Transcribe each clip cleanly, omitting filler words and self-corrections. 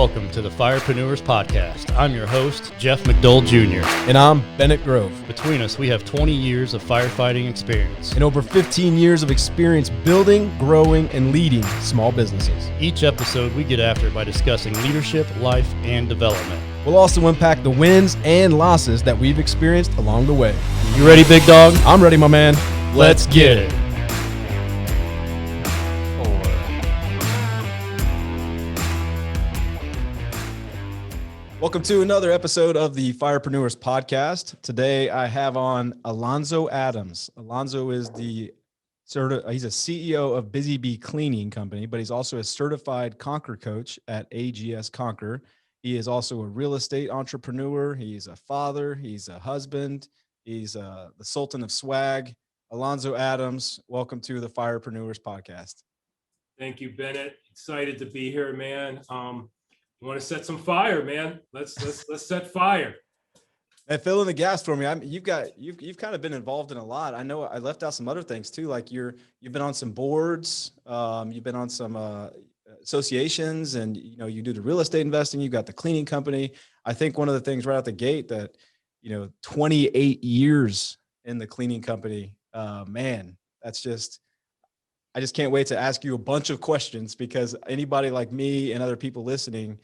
Welcome to the Firepreneurs Podcast. I'm your host, Jeff McDowell Jr. And I'm Bennett Grove. Between us, we have 20 years of firefighting experience. And over 15 years of experience building, growing, and leading small businesses. Each episode, we get after by discussing leadership, life, and development. We'll also unpack the wins and losses that we've experienced along the way. You ready, big dog? I'm ready, my man. Let's get it. Welcome to another episode of the Firepreneurs Podcast. Today I have on Alonzo Adams. Alonzo is he's a CEO of Busy Bee Cleaning Company, but he's also a certified Conquer coach at AGS Conquer. He is also a real estate entrepreneur. He's a father. He's a husband. He's the Sultan of Swag. Alonzo Adams, welcome to the Firepreneurs Podcast. Thank you, Bennett. Excited to be here, man. Want to set some fire, man. Let's set fire. And fill in the gaps for me. You've kind of been involved in a lot. I know I left out some other things too. Like you've been on some boards. You've been on some associations, and you do the real estate investing. You've got the cleaning company. I think one of the things right out the gate that 28 years in the cleaning company. Man, I just can't wait to ask you a bunch of questions, because anybody like me and other people listening,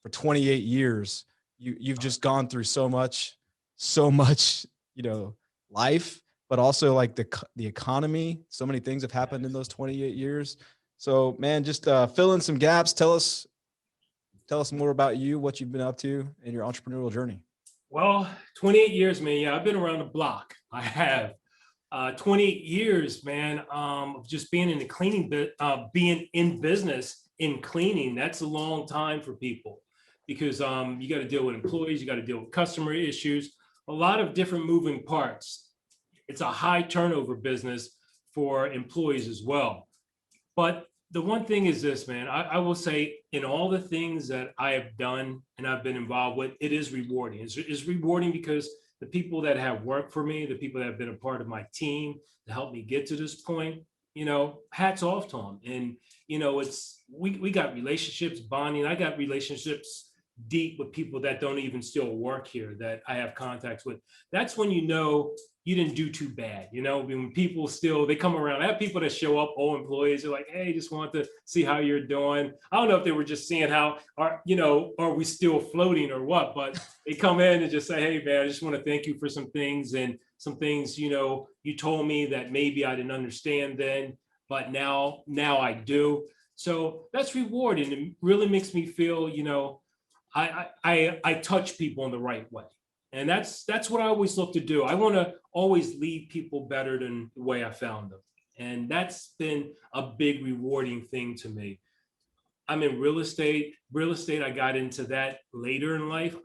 for 28 years, you've just gone through so much, life, but also like the economy. So many things have happened in those 28 years. So man, just fill in some gaps. Tell us more about you, what you've been up to in your entrepreneurial journey. Well, 28 years, man. Yeah, I've been around the block. I have. 28 years, man, of just being in the cleaning, being in business in cleaning. That's a long time for people, because you got to deal with employees, you got to deal with customer issues, a lot of different moving parts. It's a high turnover business for employees as well. But the one thing is this, man, I will say, in all the things that I have done and I've been involved with, it is rewarding. It's rewarding because the people that have worked for me, the people that have been a part of my team to help me get to this point, hats off to them. And, we got relationships, bonding. I got relationships deep with people that don't even still work here that I have contacts with. That's when you didn't do too bad. When people they come around. I have people that show up, old employees, they're like, hey, just want to see how you're doing. I don't know if they were just seeing how are we still floating or what, but they come in and just say, hey man, I just want to thank you for some things, and some things, you told me that maybe I didn't understand then, but now I do. So that's rewarding. It really makes me feel, I touch people in the right way. And that's what I always look to do. I want to always leave people better than the way I found them. And that's been a big rewarding thing to me. I'm in real estate. I got into that later in life.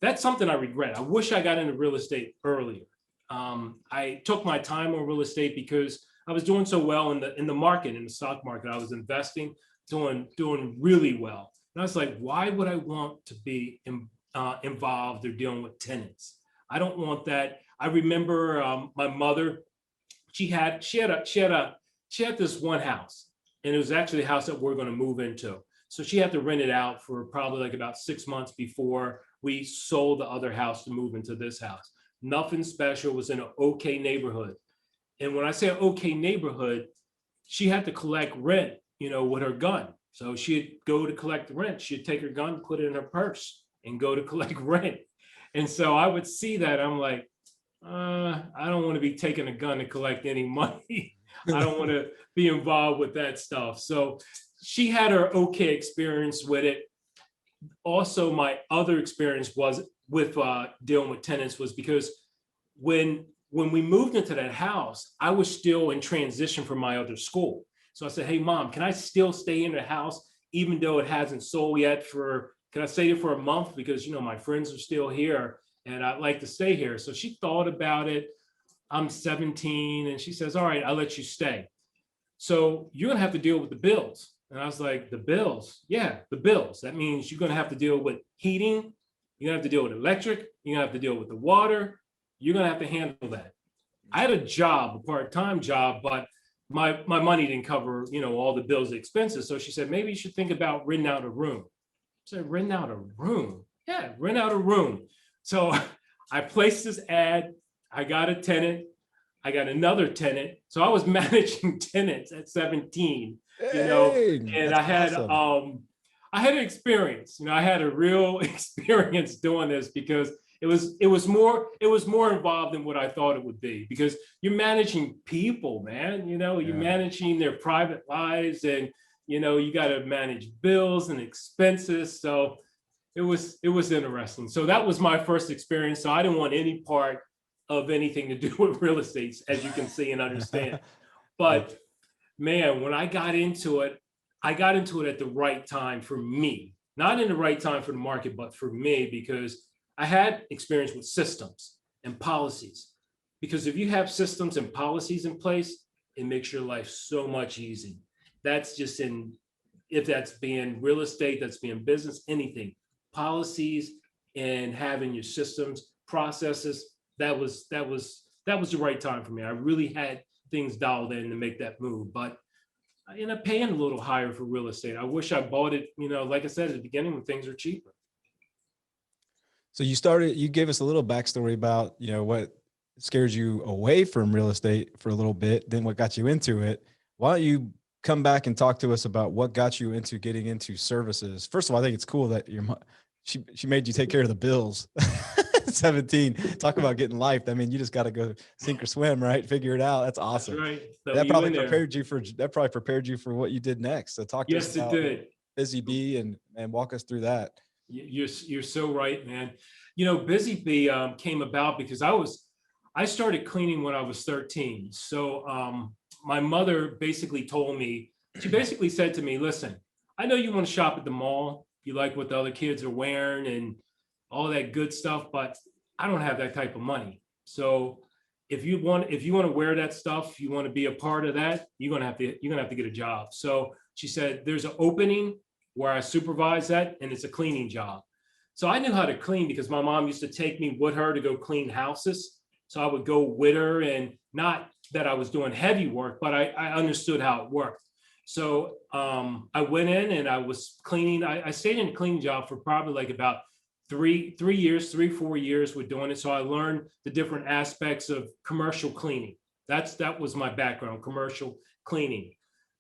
That's something I regret. I wish I got into real estate earlier. I took my time on real estate because I was doing so well in the market, in the stock market. I was investing, doing really well. And I was like, why would I want to be involved or dealing with tenants? I don't want that. I remember my mother, she had this one house, and it was actually a house that we're going to move into. So she had to rent it out for probably like about 6 months before we sold the other house to move into this house. Nothing special. It was in an okay neighborhood. And when I say an okay neighborhood, she had to collect rent, with her gun. So she'd go to collect the rent. She'd take her gun, put it in her purse, and go to collect rent. And so I would see that. I'm like, I don't want to be taking a gun to collect any money. I don't want to be involved with that stuff. So she had her okay experience with it. Also, my other experience was with dealing with tenants was because when we moved into that house, I was still in transition from my other school. So I said, hey, Mom, can I still stay in the house even though it hasn't sold yet? Can I stay there for a month? Because, my friends are still here and I'd like to stay here. So she thought about it. I'm 17 and she says, all right, I'll let you stay. So you're going to have to deal with the bills. And I was like, the bills? Yeah, the bills. That means you're going to have to deal with heating. You're going to have to deal with electric. You're going to have to deal with the water. You're going to have to handle that. I had a job, a part-time job, but my money didn't cover, all the bills, the expenses. So she said, maybe you should think about renting out a room. said, rent out a room. Yeah, rent out a room. So I placed this ad. I got a tenant. I got another tenant. So I was managing tenants at 17, Dang, and that's awesome. I had an experience, I had a real experience doing this because it was more involved than what I thought it would be, because you're managing people, man, you're Yeah. managing their private lives, and you got to manage bills and expenses. So it was interesting. So that was my first experience. So I didn't want any part of anything to do with real estate, as you can see and understand. But man, when I got into it at the right time for me, not in the right time for the market, but for me, because I had experience with systems and policies. Because if you have systems and policies in place, it makes your life so much easy. That's just if that's being real estate, that's being business, anything, policies and having your systems, processes, that was the right time for me. I really had things dialed in to make that move, but I ended up paying a little higher for real estate. I wish I bought it, like I said at the beginning, when things are cheaper. So you gave us a little backstory about, what scared you away from real estate for a little bit, then what got you into it. Why don't you come back and talk to us about what got you into getting into services? First of all, I think it's cool that she made you take care of the bills. 17. Talk about getting life. I mean, you just got to go sink or swim, right? Figure it out. That's awesome. That's right. So That you probably in there. prepared you for what you did next. So talk to us Yes, it about did. Busy Bee and walk us through that. You're so right, man. Busy Bee came about because I started cleaning when I was 13. So my mother basically she basically said to me, listen, I know you want to shop at the mall. You like what the other kids are wearing and all that good stuff, but I don't have that type of money. So if you want to wear that stuff, you want to be a part of that, you're gonna have to get a job. So she said, there's an opening where I supervise that, and it's a cleaning job. So I knew how to clean because my mom used to take me with her to go clean houses. So I would go with her, and not that I was doing heavy work, but I understood how it worked. So I went in and I was cleaning. I stayed in a cleaning job for probably like about 4 years with doing it. So I learned the different aspects of commercial cleaning. That was my background, commercial cleaning.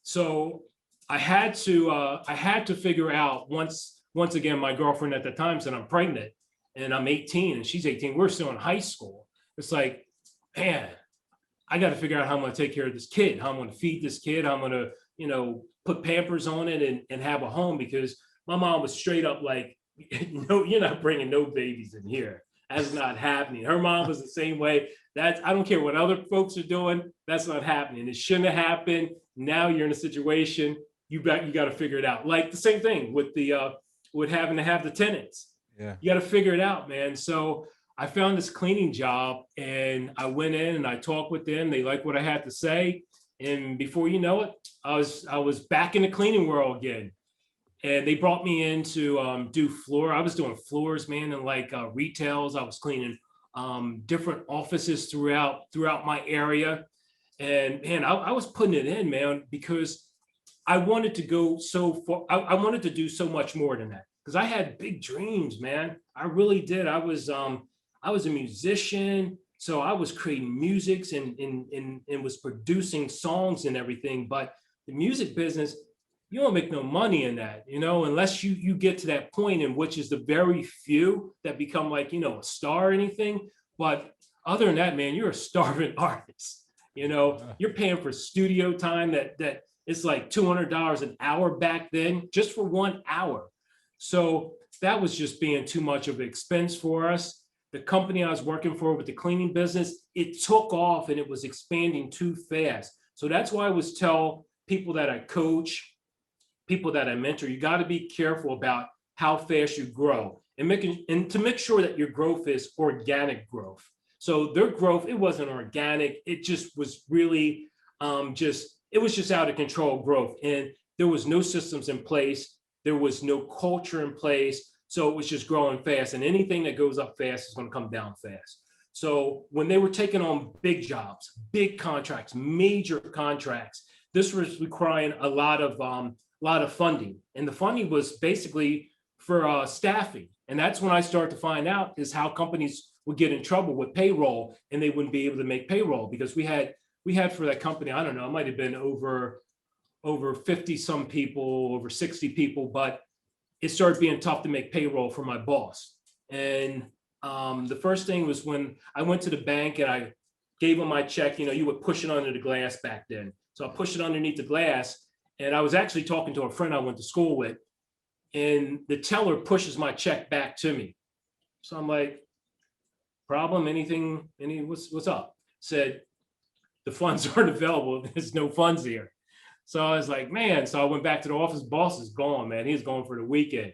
So I had to figure out, once again, my girlfriend at the time said I'm pregnant and I'm 18 and she's 18. We're still in high school. It's like, man, I got to figure out how I'm going to take care of this kid, how I'm going to feed this kid, how I'm going to, put Pampers on it and have a home, because my mom was straight up like, no, you're not bringing no babies in here. That's not happening. Her mom was the same way. I don't care what other folks are doing. That's not happening. It shouldn't have happened. Now you're in a situation. You got to figure it out. Like the same thing with with having to have the tenants. Yeah. You got to figure it out, man. So I found this cleaning job and I went in and I talked with them. They liked what I had to say. And before you know it, I was back in the cleaning world again. And they brought me in to do floor. I was doing floors, man, and like retails. I was cleaning different offices throughout my area. And man, I was putting it in, man, because I wanted to go so far. I wanted to do so much more than that, because I had big dreams, man. I really did. I was a musician. So I was creating musics and was producing songs and everything. But the music business, you don't make no money in that, unless you get to that point, in which is the very few that become like, a star or anything. But other than that, man, you're a starving artist. You're paying for studio time that it's like $200 an hour back then, just for 1 hour. So that was just being too much of an expense for us. The company I was working for with the cleaning business, it took off and it was expanding too fast. So that's why I always tell people that I coach, people that I mentor, you got to be careful about how fast you grow and to make sure that your growth is organic growth. So their growth, it wasn't organic. It just was really it was just out of control growth. And there was no systems in place. There was no culture in place. So it was just growing fast, and anything that goes up fast is going to come down fast. So when they were taking on big jobs, big contracts, major contracts, this was requiring a lot of funding. And the funding was basically for staffing. And that's when I started to find out is how companies would get in trouble with payroll and they wouldn't be able to make payroll, because we had for that company, I don't know, it might have been over 50 some people, over 60 people, but it started being tough to make payroll for my boss. And the first thing was when I went to the bank and I gave him my check. You would push it under the glass back then. So I pushed it underneath the glass, and I was actually talking to a friend I went to school with, and the teller pushes my check back to me. So I'm like, problem, what's up? Said, the funds aren't available. There's no funds here. So I was like, man. So I went back to the office. Boss is gone, man. He's gone for the weekend.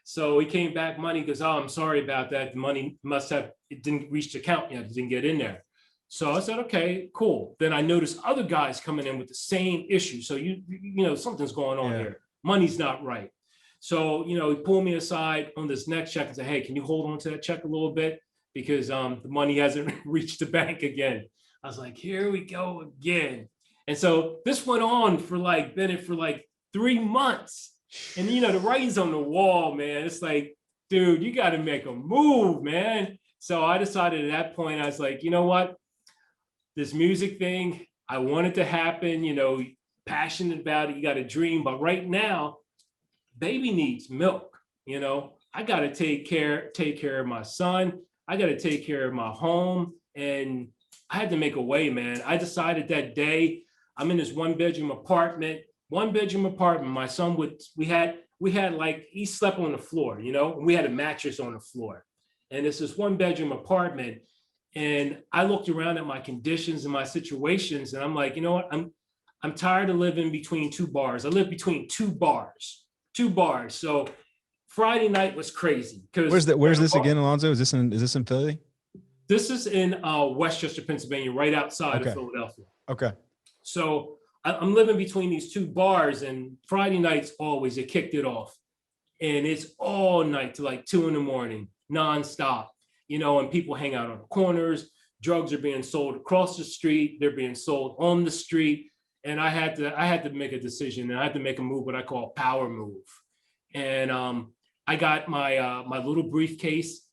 So he came back, money goes, oh, I'm sorry about that. The money it didn't reach the account yet. It didn't get in there. So I said, okay, cool. Then I noticed other guys coming in with the same issue. So you know, something's going on here. Money's not right. So, he pulled me aside on this next check and said, hey, can you hold on to that check a little bit? Because the money hasn't reached the bank again. I was like, here we go again. And so this went on for Bennett for 3 months. And, the writing's on the wall, man. It's like, dude, you got to make a move, man. So I decided at that point, I was like, you know what? This music thing, I want it to happen, passionate about it. You got a dream. But right now, baby needs milk. I got to take care of my son. I got to take care of my home. And I had to make a way, man. I decided that day, I'm in this one bedroom apartment. My son he slept on the floor, and we had a mattress on the floor. And it's this one bedroom apartment. And I looked around at my conditions and my situations, and I'm like, you know what? I'm tired of living between two bars. I live between two bars. So Friday night was crazy. Where's this again, Alonzo? Is this in Philly? This is in Westchester, Pennsylvania, right outside of Philadelphia. Okay. So I'm living between these two bars, and Friday nights always, it kicked it off. And it's all night to 2 a.m, nonstop, and people hang out on the corners. Drugs are being sold across the street. They're being sold on the street. And I had to make a decision, and I had to make a move, what I call a power move. And I got my little briefcase.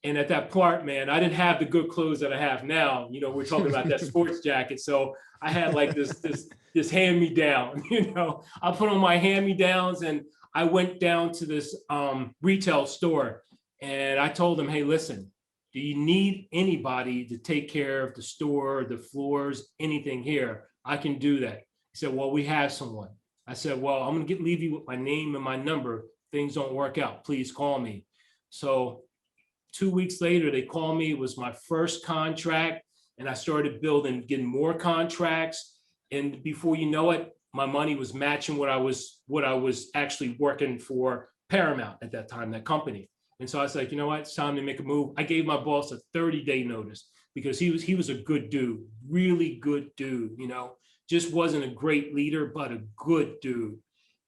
And at that part, man, I didn't have the good clothes that I have now. We're talking about that sports jacket. So I had this hand-me-down, I put on my hand-me-downs, and I went down to this retail store, and I told them, hey, listen, do you need anybody to take care of the store, the floors, anything here? I can do that. He said, well, we have someone. I said, well, I'm going to leave you with my name and my number. Things don't work out, please call me. So 2 weeks later, they called me. It was my first contract, and I started getting more contracts. And before you know it, my money was matching what I was actually working for Paramount at that time, that company. And so I was like, you know what, it's time to make a move. I gave my boss a 30-day notice, because he was a good dude, really good dude, just wasn't a great leader, but a good dude.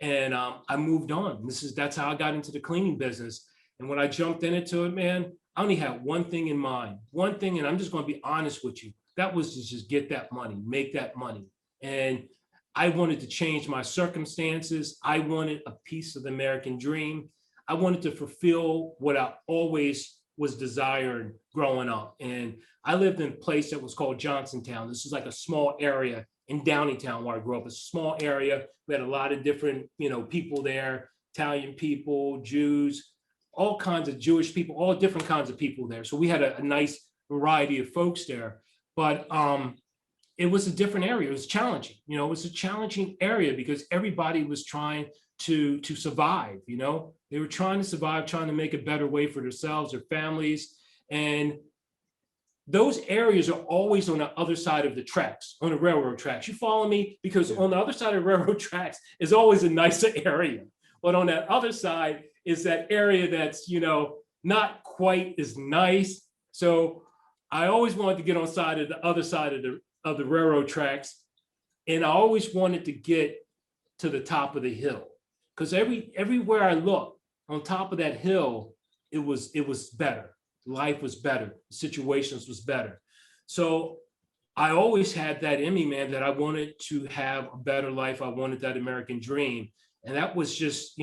And I moved on. That's how I got into the cleaning business. And when I jumped into it, man, I only had one thing in mind, and I'm just going to be honest with you. That was to just get that money, make that money. And I wanted to change my circumstances. I wanted a piece of the American dream. I wanted to fulfill what I always was desiring growing up. And I lived in a place that was called Johnsontown. This is like a small area in Downingtown where I grew up. It's a small area. We had a lot of different, people there, Italian people, Jews, all kinds of Jewish people, all different kinds of people there. So we had a nice variety of folks there. But it was a different area. It was challenging. It was a challenging area because everybody was trying to survive. They were trying to survive, trying to make a better way for themselves, their families. And those areas are always on the other side of the tracks, on the railroad tracks. You follow me? Because on the other side of the railroad tracks is always a nicer area. But on that other side is that area that's, not quite as nice. So I always wanted to get on the other side of the railroad tracks. And I always wanted to get to the top of the hill, because everywhere I looked on top of that hill, it was better. Life was better. Situations was better. So I always had that in me, man, that I wanted to have a better life. I wanted that American dream. And that was just,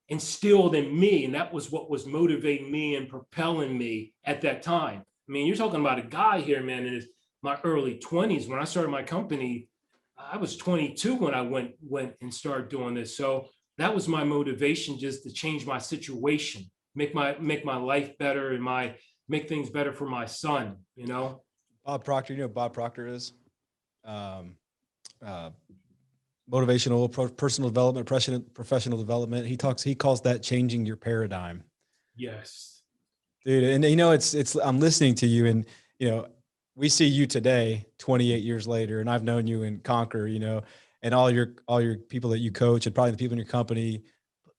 instilled in me. And that was what was motivating me and propelling me at that time. I mean, you're talking about a guy here, man, in my early 20s. When I started my company, I was 22 when I went and started doing this. So that was my motivation, just to change my situation, make my life better, and make things better for my son, you know. Bob Proctor, you know who Bob Proctor is? Um, uh, Motivational, personal development, professional development. He calls that changing your paradigm. Yes. Dude. And you know, I'm listening to you, and, you know, we see you today, 28 years later, and I've known you in Conquer, you know, and all your people that you coach, and probably the people in your company.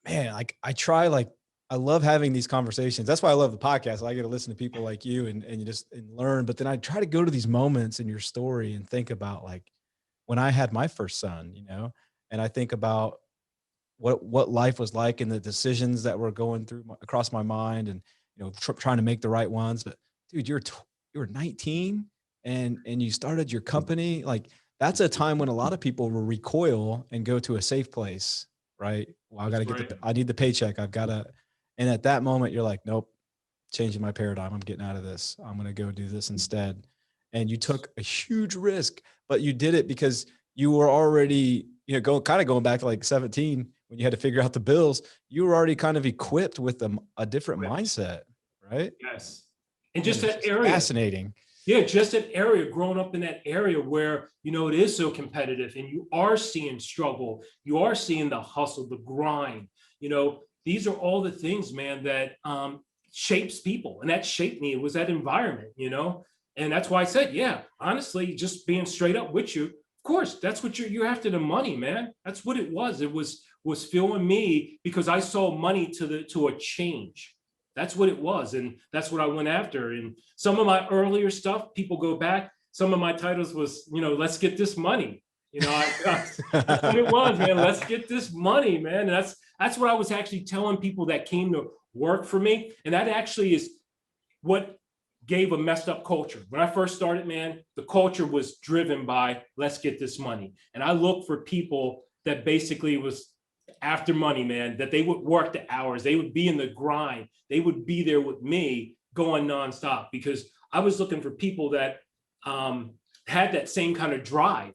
Man, like I love having these conversations. That's why I love the podcast. I get to listen to people like you and you just and learn. But then I try to go to these moments in your story and think about, like, when I had my first son, you know, and I think about what life was like and the decisions that were going through across my mind, and, you know, trying to make the right ones. But dude, you were 19 and you started your company. Like, that's a time when a lot of people will recoil and go to a safe place, right? Well, I need the paycheck. And at that moment you're like, nope, changing my paradigm. I'm getting out of this. I'm going to go do this instead. And you took a huge risk, but you did it because you were already, you know, going back to like 17, when you had to figure out the bills, you were already kind of equipped with a different mindset, right? Yes. And just that area. Fascinating. Yeah, just an area, growing up in that area where, you know, it is so competitive and you are seeing struggle. You are seeing the hustle, the grind. You know, these are all the things, man, that shapes people. And that shaped me. It was that environment, you know? And that's why I said, yeah, honestly, just being straight up with you, of course, that's what you're after, the money, man. That's what it was. It was fueling me because I saw money to a change. That's what it was. And that's what I went after. And some of my earlier stuff, people go back, some of my titles was, you know, let's get this money. You know, that's what it was, man. Let's get this money, man. And that's what I was actually telling people that came to work for me. And that actually is what gave a messed up culture. When I first started, man, the culture was driven by, let's get this money. And I looked for people that basically was after money, man, that they would work the hours, they would be in the grind, they would be there with me going nonstop, because I was looking for people that had that same kind of drive,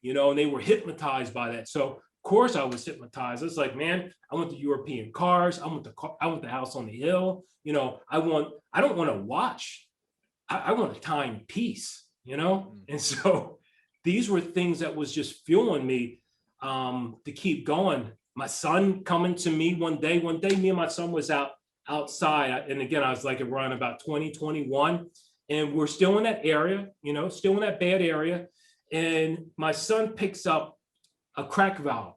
you know, and they were hypnotized by that. So of course I was hypnotized. It's like, man, I want the European cars, I want the house on the hill, you know, I don't want to watch, I want a timepiece, you know. And so these were things that was just fueling me to keep going. My son coming to me one day, me and my son was outside. And again, I was like around about 20, 21, and we're still in that area, you know, still in that bad area. And my son picks up a crack valve.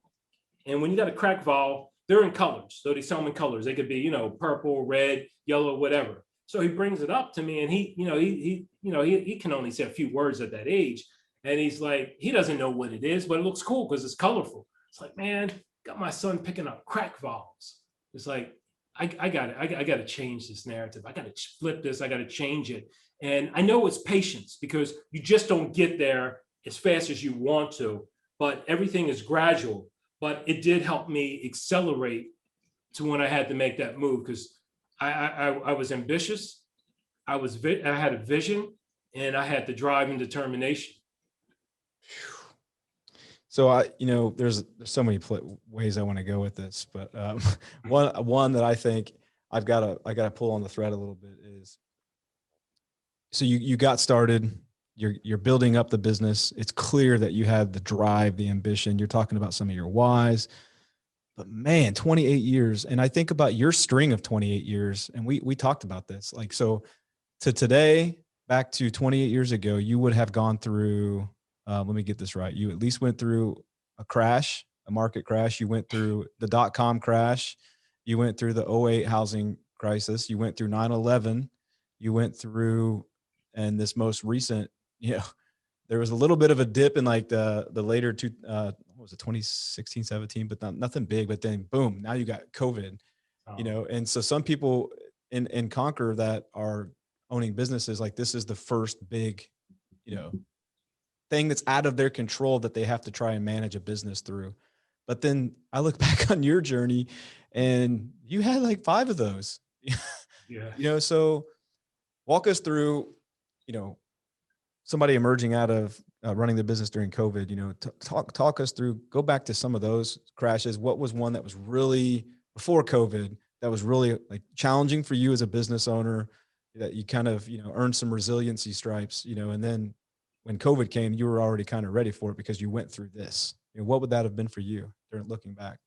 And when you got a crack valve, they're in colors. So they sell them in colors. They could be, you know, purple, red, yellow, whatever. So he brings it up to me, and he can only say a few words at that age. And he's like, he doesn't know what it is, but it looks cool because it's colorful. It's like, man, got my son picking up crack valves. It's like, I got to change this narrative. I got to flip this. I got to change it. And I know it's patience, because you just don't get there as fast as you want to, but everything is gradual. But it did help me accelerate to when I had to make that move, because I was ambitious. I had a vision, and I had the drive and determination. So there's so many ways I want to go with this, but one that I think I got to pull on the thread a little bit is, so you got started, you're building up the business. It's clear that you had the drive, the ambition. You're talking about some of your whys, but man, 28 years. And I think about your string of 28 years. And we talked about this, like, so to today, back to 28 years ago, you would have gone through, let me get this right. You at least went through a crash, a market crash. You went through the .com crash. You went through the '08 housing crisis. You went through 9/11. You went through, and this most recent, there was a little bit of a dip in like the later what was it, 2016, 17, but nothing big. But then boom, now you got COVID, and so some people in Conquer that are owning businesses, like, this is the first big, thing that's out of their control that they have to try and manage a business through. But then I look back on your journey, and you had like 5 of those. Yeah. So walk us through, you know, somebody emerging out of running the business during COVID, talk us through, go back to some of those crashes. What was one that was really before COVID that was really like challenging for you as a business owner, that you kind of, earned some resiliency stripes, and then when COVID came, you were already kind of ready for it because you went through this. What would that have been for you during looking back?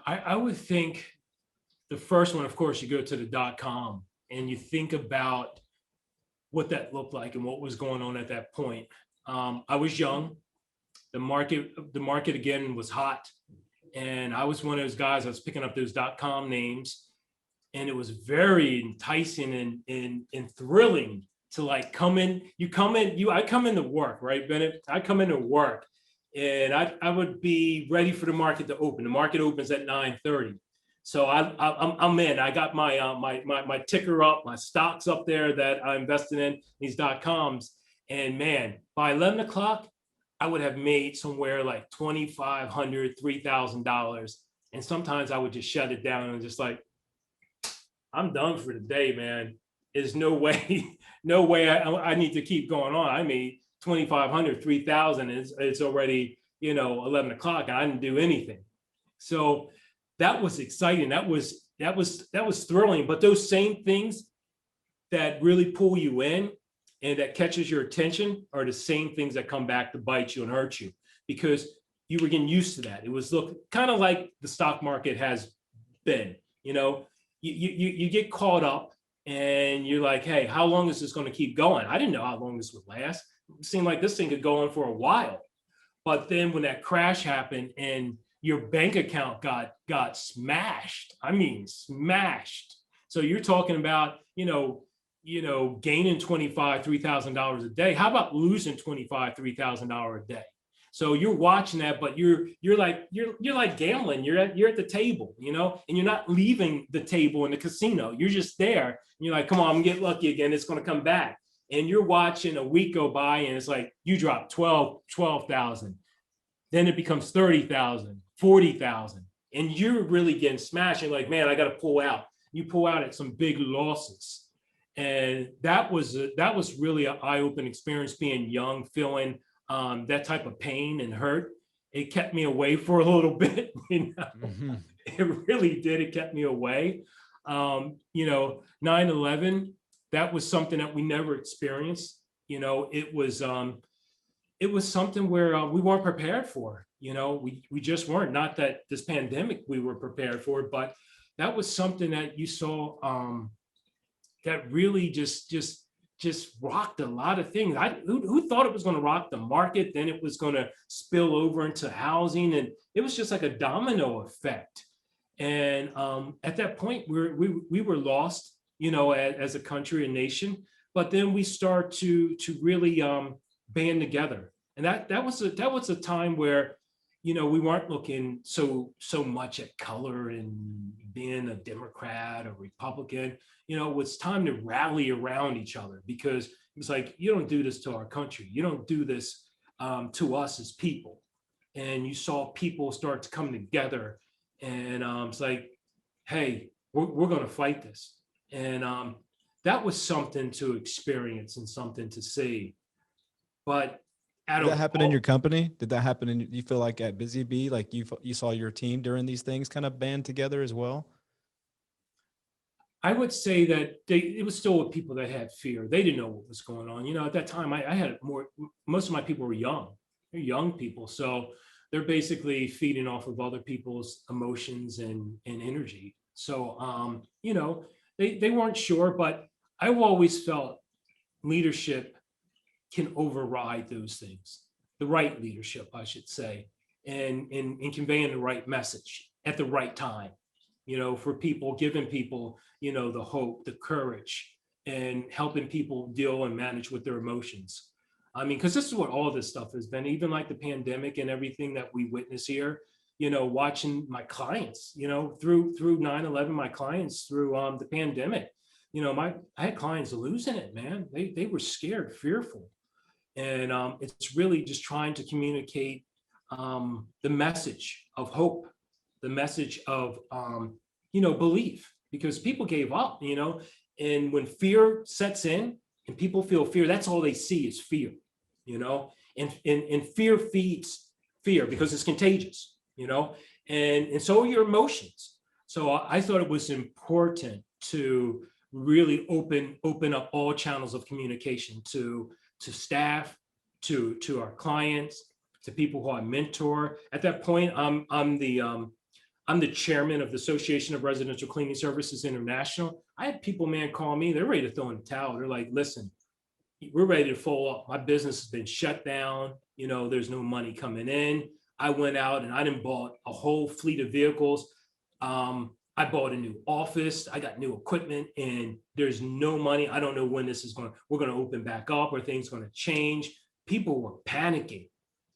I would think the first one, of course, you go to the .com and you think about what that looked like and what was going on at that point. I was young. The market again was hot, and I was one of those guys. I was picking up those .com names, and it was very enticing and thrilling to like come in. I come into work, right, Bennett? I come into work, and I would be ready for the market to open. The market opens at 9:30. So I'm in. I got my ticker up, my stocks up there that I invested in these .coms, and man, by 11 o'clock, I would have made somewhere like $2,500, $3,000, and sometimes I would just shut it down and just like, I'm done for the day, man. There's no way, no way I need to keep going on. I made 2,500, 3,000. It's already 11 o'clock, and I didn't do anything. So that was exciting. That was thrilling. But those same things that really pull you in and that catches your attention are the same things that come back to bite you and hurt you, because you were getting used to that. It was kind of like the stock market has been. You get caught up and you're like, hey, how long is this going to keep going? I didn't know how long this would last. It seemed like this thing could go on for a while. But then when that crash happened and your bank account got smashed, I mean, smashed. So you're talking about, gaining $3,000 a day. How about losing $3,000 a day? So you're watching that, but you're like gambling. You're at the table, and you're not leaving the table in the casino. You're just there. And you're like, come on, I'm gonna get lucky again. It's gonna come back. And you're watching a week go by, and it's like you drop 12,000. Then it becomes 30,000, 40,000, and you're really getting smashed. You're like, man, I got to pull out. You pull out at some big losses, and that was really an eye-opening experience. Being young, feeling that type of pain and hurt, it kept me away for a little bit. Mm-hmm. It really did. It kept me away. 9/11, that was something that we never experienced. It was something where we weren't prepared for. We just weren't. Not that this pandemic we were prepared for, but that was something that you saw that really just rocked a lot of things. Who thought it was going to rock the market? Then it was going to spill over into housing, and it was just like a domino effect. And at that point, we were lost, as a country, a nation. But then we start to really band together, and that was a time where we weren't looking so much at color and being a Democrat or Republican. It was time to rally around each other, because it was like, you don't do this to our country. You don't do this to us as people. And you saw people start to come together, and it's like, hey, we're going to fight this. And that was something to experience and something to see. But did that happen in your company? Did that happen you feel like at Busy Bee, like you saw your team during these things kind of band together as well? I would say that it was still with people that had fear. They didn't know what was going on. At that time, I had most of my people were young. They're young people. So they're basically feeding off of other people's emotions and energy. So, they weren't sure, but I've always felt leadership can override those things. The right leadership, I should say, and conveying the right message at the right time, for people, giving people, the hope, the courage, and helping people deal and manage with their emotions. I mean, because this is what all this stuff has been, even like the pandemic and everything that we witness here, watching my clients, through 9/11, my clients through the pandemic, I had clients losing it, man. They were scared, fearful. And it's really just trying to communicate the message of hope the message of, belief, because people gave up, and when fear sets in and people feel fear, that's all they see is fear, and fear feeds fear because it's contagious, and so are your emotions. So I thought it was important to really open up all channels of communication to staff, to our clients, to people who I mentor. At that point, I'm the chairman of the Association of Residential Cleaning Services International. I had people, man, call me. They're ready to throw in the towel. They're like, listen, we're ready to fold up. My business has been shut down. There's no money coming in. I went out and I done bought a whole fleet of vehicles. I bought a new office. I got new equipment, and there's no money. I don't know when we're going to open back up, or things going to change. People were panicking.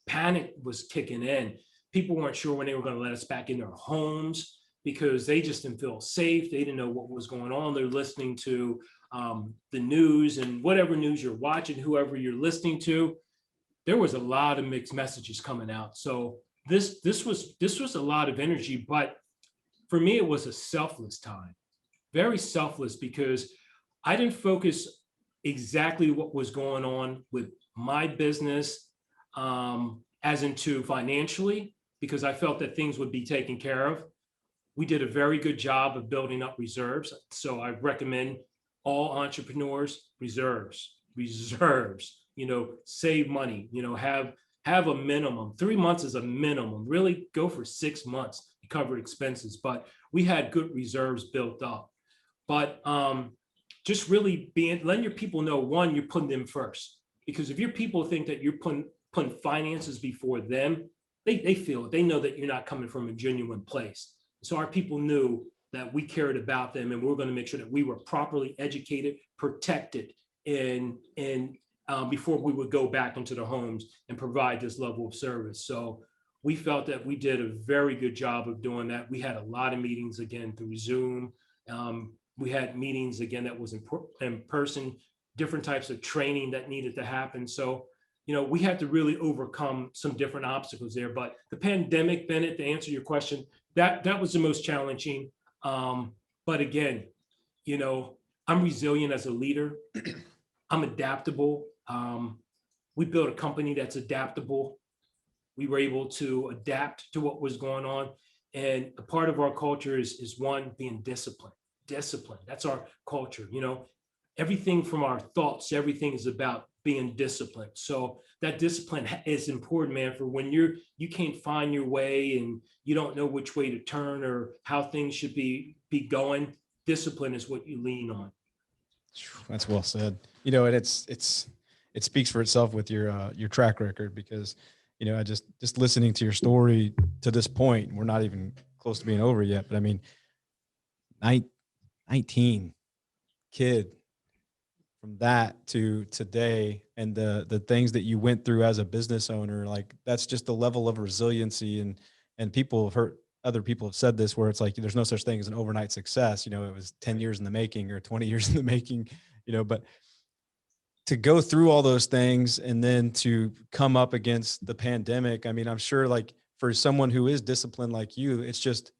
Panic was kicking in. People weren't sure when they were going to let us back in their homes because they just didn't feel safe. They didn't know what was going on. They're listening to the news, and whatever news you're watching, whoever you're listening to, there was a lot of mixed messages coming out. So this was a lot of energy, but for me, it was a selfless time, very selfless, because I didn't focus exactly what was going on with my business, as into financially, because I felt that things would be taken care of. We did a very good job of building up reserves. So I recommend all entrepreneurs, reserves, save money, have a minimum. 3 months is a minimum. Really go for 6 months to cover expenses. But we had good reserves built up. But just really letting your people know, one, you're putting them first. Because if your people think that you're putting finances before them, they feel it. They know that you're not coming from a genuine place. So our people knew that we cared about them, and we were going to make sure that we were properly educated, protected, and before we would go back into the homes and provide this level of service. So we felt that we did a very good job of doing that. We had a lot of meetings again through Zoom. We had meetings again that was in person, different types of training that needed to happen. So, we had to really overcome some different obstacles there. But the pandemic, Bennett, to answer your question, that was the most challenging. But again, I'm resilient as a leader. I'm adaptable. We built a company that's adaptable. We were able to adapt to what was going on. And a part of our culture is one, being disciplined. Discipline. That's our culture. Everything from our thoughts, everything is about being disciplined. So that discipline is important, man, for when you can't find your way and you don't know which way to turn or how things should be going. Discipline is what you lean on. That's well said. And it speaks for itself with your track record, because, I just listening to your story to this point, we're not even close to being over yet, but I mean, 19 kid, from that to today, and the things that you went through as a business owner, like that's just the level of resiliency. And people have heard, other people have said this, where it's like, there's no such thing as an overnight success. It was 10 years in the making or 20 years in the making, but to go through all those things and then to come up against the pandemic. I mean, I'm sure, like, for someone who is disciplined like you, it's just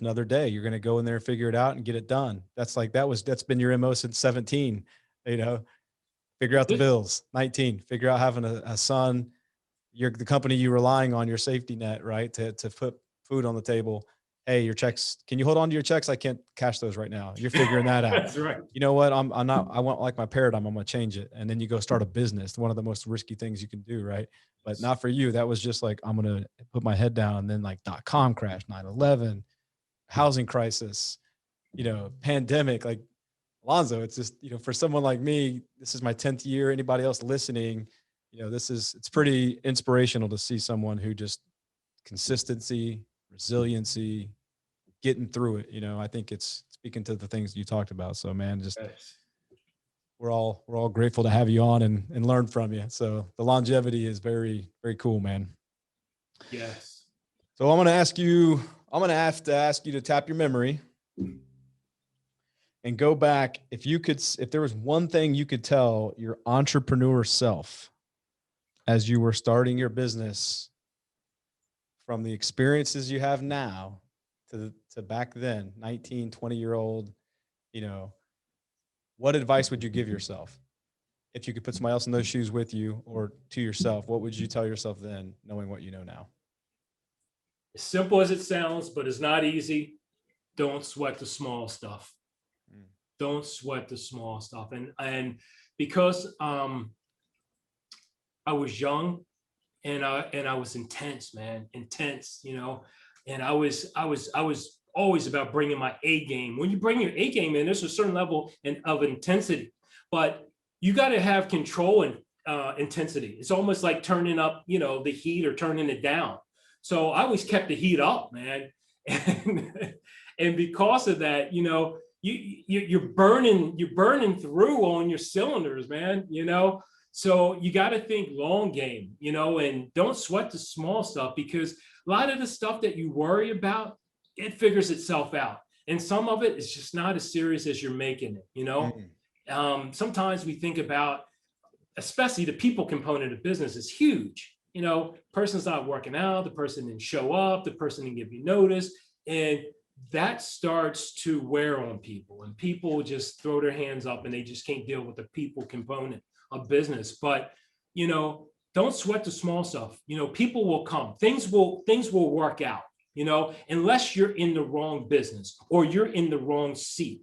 another day. You're going to go in there, figure it out, and get it done. That's been your MO since 17, figure out the bills. 19, figure out having a son, the company you relying on, your safety net, right? To put food on the table. Hey, your checks, can you hold on to your checks? I can't cash those right now. You're figuring that out. That's right. You know what? I'm not, I want, like, my paradigm, I'm going to change it. And then you go start a business. One of the most risky things you can do. Right. But not for you. That was just like, I'm going to put my head down. And then, like, .com crash, 9/11, housing crisis, pandemic, like, Alonzo, it's just, for someone like me, this is my 10th year. Anybody else listening, it's pretty inspirational to see someone who just consistency, resiliency, getting through it. I think it's speaking to the things you talked about. So, man, just we're all grateful to have you on and learn from you. So the longevity is very, very cool, man. Yes. So I'm going to have to ask you to tap your memory and go back. If there was one thing you could tell your entrepreneur self as you were starting your business, from the experiences you have now to back then, 19, 20-year-old, you know, what advice would you give yourself? If you could put somebody else in those shoes with you or to yourself, what would you tell yourself then, knowing what you know now? As simple as it sounds, but it's not easy. Don't sweat the small stuff. Don't sweat the small stuff. And because I was young and I was intense, man, intense, you know, and I was always about bringing my A game. When you bring your A game in, there's a certain level of intensity, but you got to have control and intensity. It's almost like turning up, you know, the heat or turning it down. So I always kept the heat up, man. And because of that, you know, you're burning through on your cylinders, man, you know. So you got to think long game, you know, and don't sweat the small stuff, because a lot of the stuff that you worry about, it figures itself out. And some of it is just not as serious as you're making it, you know. Sometimes we think about, especially the people component of business is huge. You know, person's not working out, the person didn't show up, the person didn't give you notice. And that starts to wear on people, and people just throw their hands up and they just can't deal with the people component of business. But, you know, don't sweat the small stuff. You know, people will come, things will work out, you know, unless you're in the wrong business or you're in the wrong seat,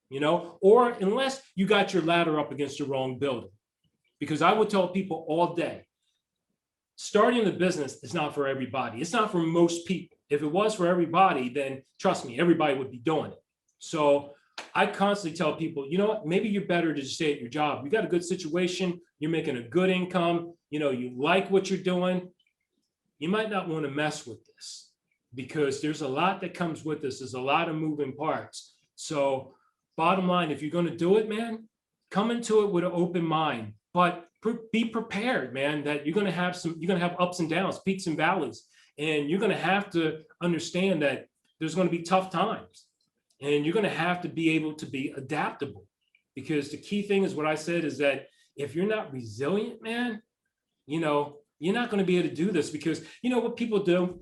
you know, or unless you got your ladder up against the wrong building. Because I would tell people all day, starting the business is not for everybody. It's not for most people. If it was for everybody, then trust me, everybody would be doing it. So I constantly tell people, you know what, maybe you're better to just stay at your job. You got a good situation, you're making a good income, you know, you like what you're doing. You might not want to mess with this, because there's a lot that comes with this. There's a lot of moving parts. So bottom line, if you're going to do it, man, come into it with an open mind, but be prepared, man, that you're going to have ups and downs, peaks and valleys. And you're going to have to understand that there's going to be tough times, and you're going to have to be able to be adaptable, because the key thing is what I said is that if you're not resilient, man, you know, you're not going to be able to do this. Because you know what people do?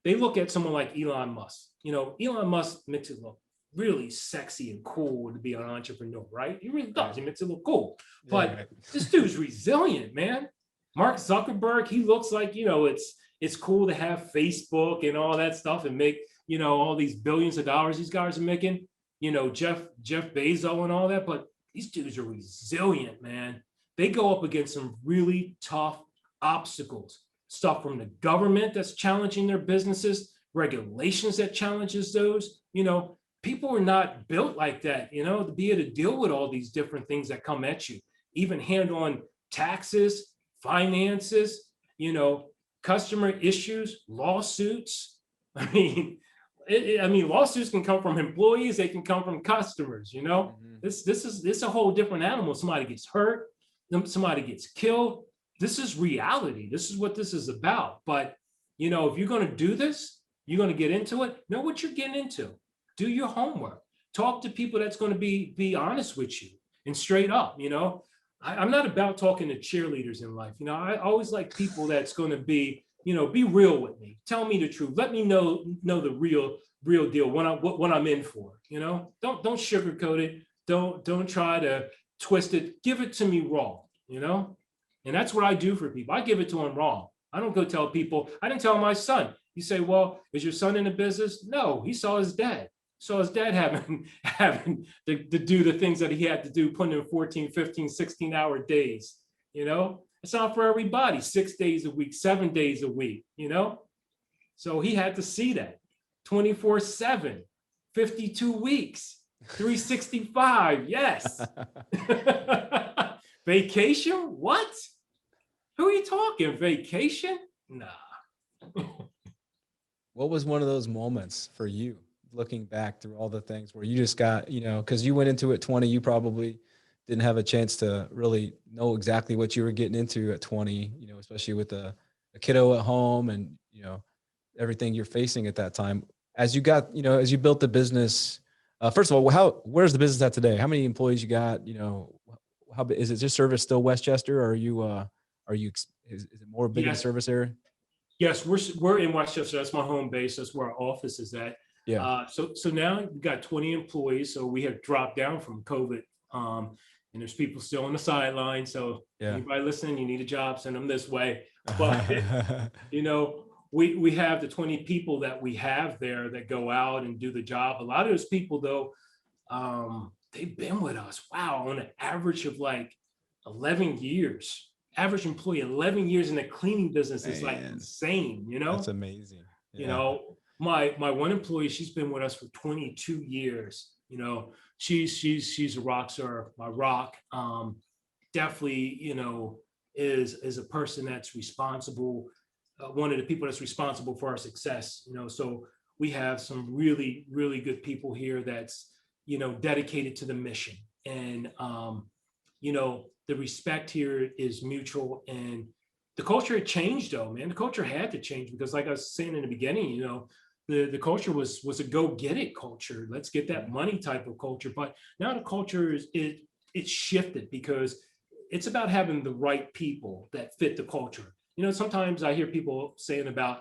They look at someone like Elon Musk. You know, Elon Musk makes it look really sexy and cool to be an entrepreneur, right? He really does. He makes it look cool. But this dude's resilient, man. Mark Zuckerberg, he looks like, you know, it's cool to have Facebook and all that stuff and make, you know, all these billions of dollars these guys are making, you know, Jeff Bezos and all that. But these dudes are resilient, man. They go up against some really tough obstacles, stuff from the government that's challenging their businesses, regulations that challenges those. You know, people are not built like that, you know, to be able to deal with all these different things that come at you, even handling taxes, finances, you know, customer issues, lawsuits. I mean, lawsuits can come from employees, they can come from customers, you know. This is a whole different animal. Somebody gets hurt, somebody gets killed. This is reality. This is what this is about. But, you know, if you're going to do this, you're going to get into it, know what you're getting into. Do your homework. Talk to people that's going to be honest with you and straight up, you know. I'm not about talking to cheerleaders in life. You know, I always like people that's going to be, you know, be real with me. Tell me the truth. Let me know the real deal, what I'm in for. You know, don't sugarcoat it. Don't try to twist it. Give it to me raw, you know. And that's what I do for people. I give it to them raw. I don't go tell people. I didn't tell my son. You say, well, is your son in the business? No, he saw his dad. So his dad having to do the things that he had to do, putting in 14, 15, 16-hour days, you know? It's not for everybody, 6 days a week, 7 days a week, you know? So he had to see that 24/7, 52 weeks, 365, yes. Vacation? What? Who are you talking? Vacation? Nah. What was one of those moments for you, looking back through all the things where you just got, you know, because you went into it 20, you probably didn't have a chance to really know exactly what you were getting into at 20, you know, especially with a kiddo at home and, you know, everything you're facing at that time. As you got, you know, as you built the business, first of all, where's the business at today? How many employees you got? You know, how is it just service still Westchester? Or is it more big of a service area? Yes, we're in Westchester. That's my home base. That's where our office is at. Yeah. So now we've got 20 employees. So we have dropped down from COVID. And there's people still on the sideline. So Yeah. anybody listening, you need a job, send them this way. But you know, we have the 20 people that we have there that go out and do the job. A lot of those people though, they've been with us, wow, on an average of like 11 years. Average employee, 11 years in the cleaning business is like Man, insane, you know? that's amazing. You Yeah. know, my one employee, she's been with us for 22 years. You know, she's a rock star, my rock. Definitely, you know, is a person that's responsible, one of the people that's responsible for our success. You know, so we have some really, really good people here that's, you know, dedicated to the mission. And you know, the respect here is mutual. And the culture had changed though, man. The culture had to change because like I was saying in the beginning, you know, the culture was a go get it culture. Let's get that money type of culture. But now the culture it's shifted because it's about having the right people that fit the culture. You know, sometimes I hear people saying about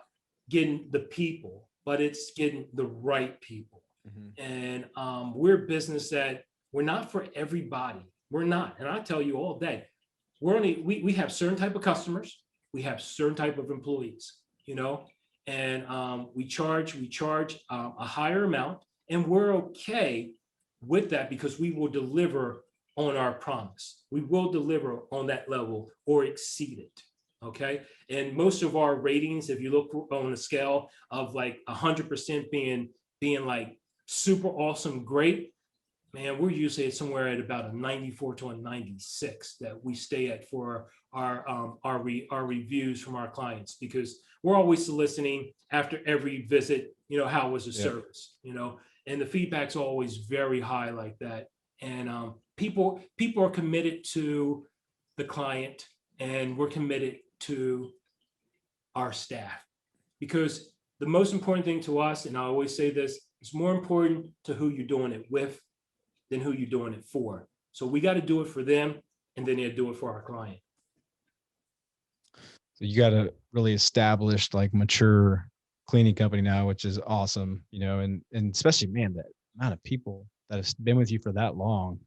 getting the people, but it's getting the right people. And we're a business that we're not for everybody. We're not. And I tell you all day, we have certain type of customers, we have certain type of employees, you know, and we charge a higher amount, and we're okay with that because we will deliver on our promise. We will deliver on that level or exceed it. Okay. And most of our ratings, if you look on a scale of like 100% being like super awesome, great, man, we're usually somewhere at about a 94 to a 96 that we stay at for our reviews from our clients, because we're always soliciting after every visit, you know, how was the service, you know, and the feedback's always very high like that. And people are committed to the client, and we're committed to our staff, because the most important thing to us, and I always say this, it's more important to who you're doing it with than who you're doing it for. So we got to do it for them, and then they'll do it for our client. So you got a really established, like mature cleaning company now, which is awesome, you know, and especially, man, that amount of people that have been with you for that long,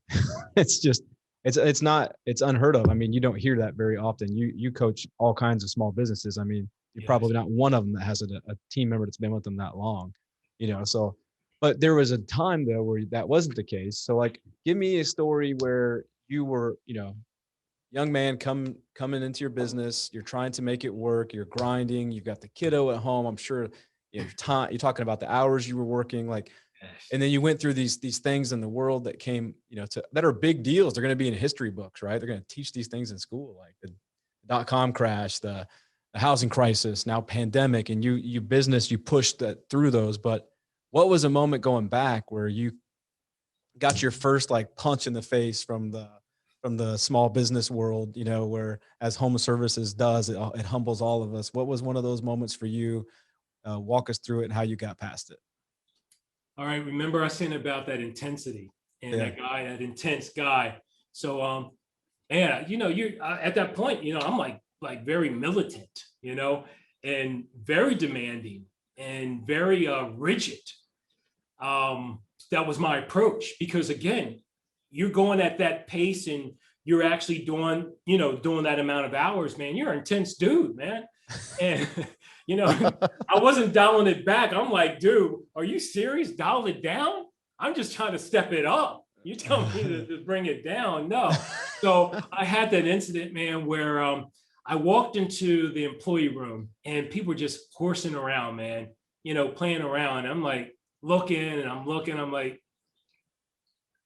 it's just, it's unheard of. I mean, you don't hear that very often. You coach all kinds of small businesses. I mean, you're probably not one of them that has a team member that's been with them that long, you know, so, but there was a time though where that wasn't the case. So like, give me a story where you were, you know, Young man coming into your business, you're trying to make it work, you're grinding, you've got the kiddo at home. I'm sure you're talking about the hours you were working, like, and then you went through these things in the world that came, you know, that are big deals. They're going to be in history books, right? They're going to teach these things in school, like the .com crash, the housing crisis, now pandemic, and you pushed that through those. But what was a moment going back where you got your first like punch in the face from the small business world, you know, where as home services does, it humbles all of us. What was one of those moments for you? Walk us through it and how you got past it. All right. Remember I said about that intensity and that intense guy. So, yeah, you know, you're at that point, you know, I'm like very militant, you know, and very demanding and very rigid. That was my approach, because again, you're going at that pace and you're actually doing that amount of hours, man. You're an intense dude, man. And, you know, I wasn't dialing it back. I'm like, dude, are you serious? Dial it down? I'm just trying to step it up. You tell me to bring it down. No. So I had that incident, man, where I walked into the employee room and people were just horsing around, man, you know, playing around. I'm like looking, I'm like,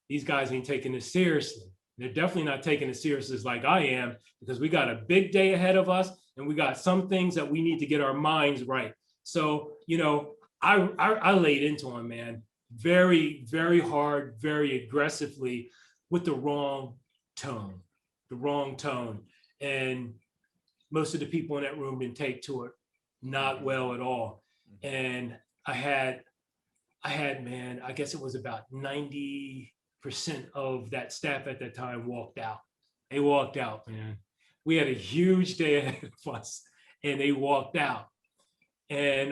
these guys ain't taking this seriously. They're definitely not taking it seriously like I am, because we got a big day ahead of us and we got some things that we need to get our minds right. So, you know, I laid into him, man, very, very hard, very aggressively, with the wrong tone. And most of the people in that room didn't take to it not well at all. And I had, man, I guess it was about 90% of that staff at that time walked out. They walked out, man. We had a huge day ahead of us, and they walked out. And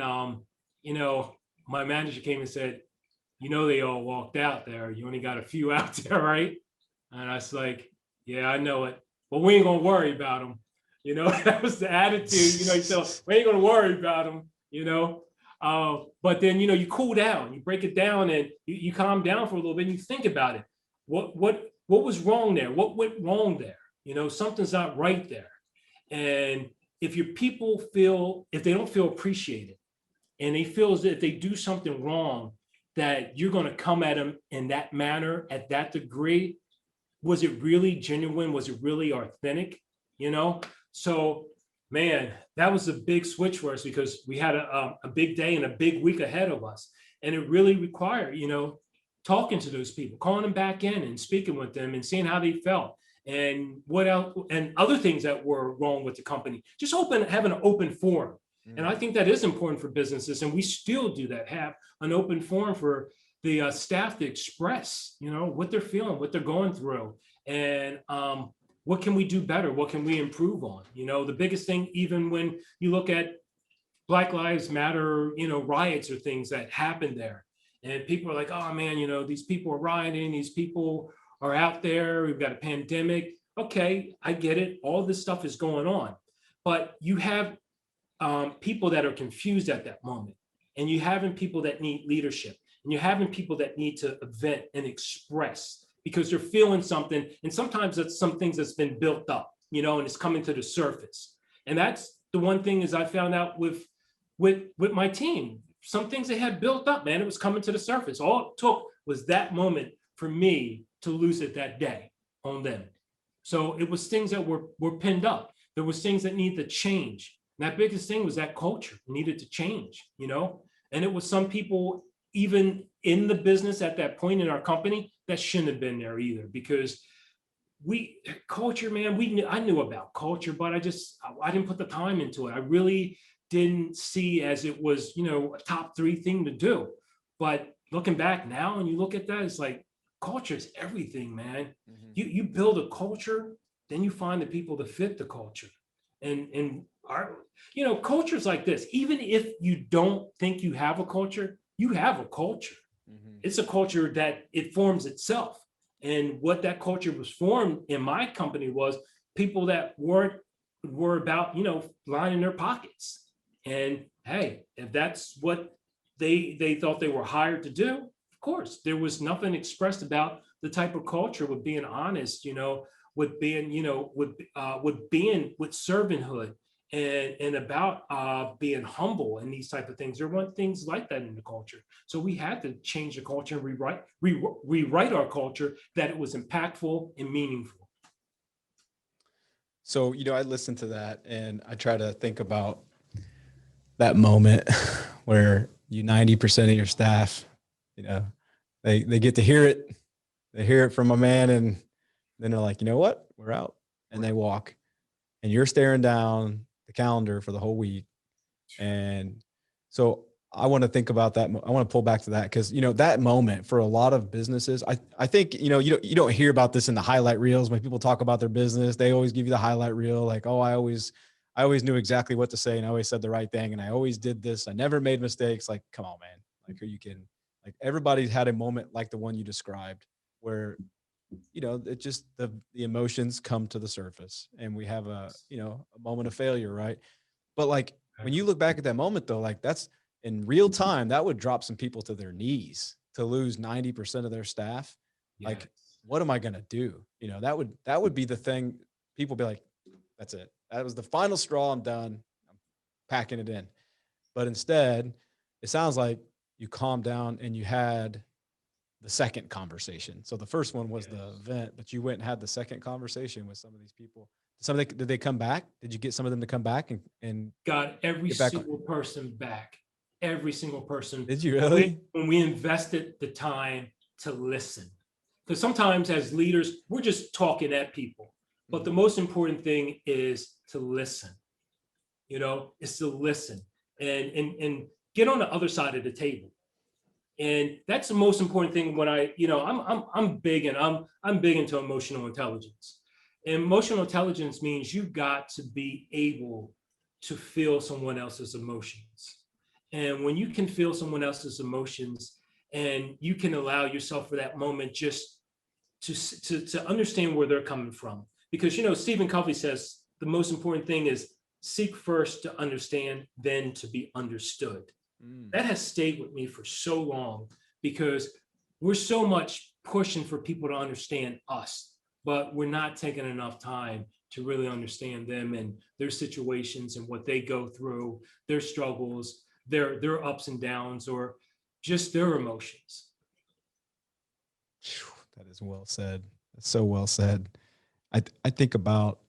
you know, my manager came and said, you know, they all walked out there. You only got a few out there, right? And I was like, yeah, I know it, but we ain't gonna worry about them. You know, that was the attitude. You know, so we ain't gonna worry about them. You know, but then, you know, you cool down, you break it down, and you calm down for a little bit, and you think about it. What was wrong there? What went wrong there? You know, something's not right there. And if your people feel, if they don't feel appreciated, and they feel as if they do something wrong, that you're going to come at them in that manner, at that degree, was it really genuine? Was it really authentic? You know, so man, that was a big switch for us, because we had a big day and a big week ahead of us. And it really required, you know, talking to those people, calling them back in and speaking with them and seeing how they felt and what else, and other things that were wrong with the company. Just having an open forum. And I think that is important for businesses. And we still do that, have an open forum for the staff to express, you know, what they're feeling, what they're going through, and what can we do better? What can we improve on? You know, the biggest thing, even when you look at Black Lives Matter, you know, riots or things that happened there, and people are like, oh man, you know, these people are rioting, these people are out there, we've got a pandemic. Okay, I get it. All this stuff is going on. But you have people that are confused at that moment, and you having people that need leadership, and you're having people that need to vent and express because they're feeling something. And sometimes that's some things that's been built up, you know, and it's coming to the surface. And that's the one thing is I found out with my team, some things they had built up, man, it was coming to the surface. All it took was that moment for me to lose it that day on them. So it was things that were pinned up. There was things that needed to change. And that biggest thing was that culture needed to change, you know? And it was some people even in the business at that point in our company that shouldn't have been there either, because culture, man, I knew about culture, but I didn't put the time into it. I really didn't see as it was, you know, a top 3 thing to do. But looking back now and you look at that, it's like culture is everything, man. Mm-hmm. You build a culture, then you find the people that fit the culture. And our, you know, cultures like this, even if you don't think you have a culture, you have a culture. Mm-hmm. It's a culture that it forms itself. And what that culture was formed in my company was people that were about, you know, lining their pockets. And hey, if that's what they thought they were hired to do, of course, there was nothing expressed about the type of culture with being honest, you know, with being, you know, with servanthood and about being humble and these type of things. There weren't things like that in the culture. So we had to change the culture and rewrite our culture that it was impactful and meaningful. So, you know, I listen to that and I try to think about that moment where 90% of your staff, you know, they get to hear it. They hear it from a man, and then they're like, you know what, we're out. And they walk, and you're staring down the calendar for the whole week. And so I want to think about that. I want to pull back to that because, you know, that moment for a lot of businesses, I think, you know, you don't hear about this in the highlight reels. When people talk about their business, they always give you the highlight reel. Like, oh, I always knew exactly what to say and I always said the right thing. And I always did this. I never made mistakes. Like, come on, man. Like, are you kidding? Like, everybody's had a moment like the one you described where, you know, it just, the emotions come to the surface and we have a moment of failure. Right. But like, when you look back at that moment though, like that's in real time, that would drop some people to their knees to lose 90% of their staff. Yes. Like, what am I going to do? You know, that would be the thing. People be like, that's it. That was the final straw. I'm done. I'm packing it in. But instead, it sounds like you calmed down and you had the second conversation. So the first one was the event, but you went and had the second conversation with some of these people. Did they come back? Did you get some of them to come back and got every single person back? Every single person. Did you really? When we invested the time to listen. Because sometimes as leaders, we're just talking at people. But the most important thing is to listen. You know, is to listen and get on the other side of the table. And that's the most important thing when I'm big into emotional intelligence. And emotional intelligence means you've got to be able to feel someone else's emotions. And when you can feel someone else's emotions and you can allow yourself for that moment just to understand where they're coming from. Because, Stephen Covey says the most important thing is seek first to understand, then to be understood. That has stayed with me for so long because we're so much pushing for people to understand us, but we're not taking enough time to really understand them and their situations and what they go through, their struggles, their ups and downs, or just their emotions. That is well said. That's so well said. I think about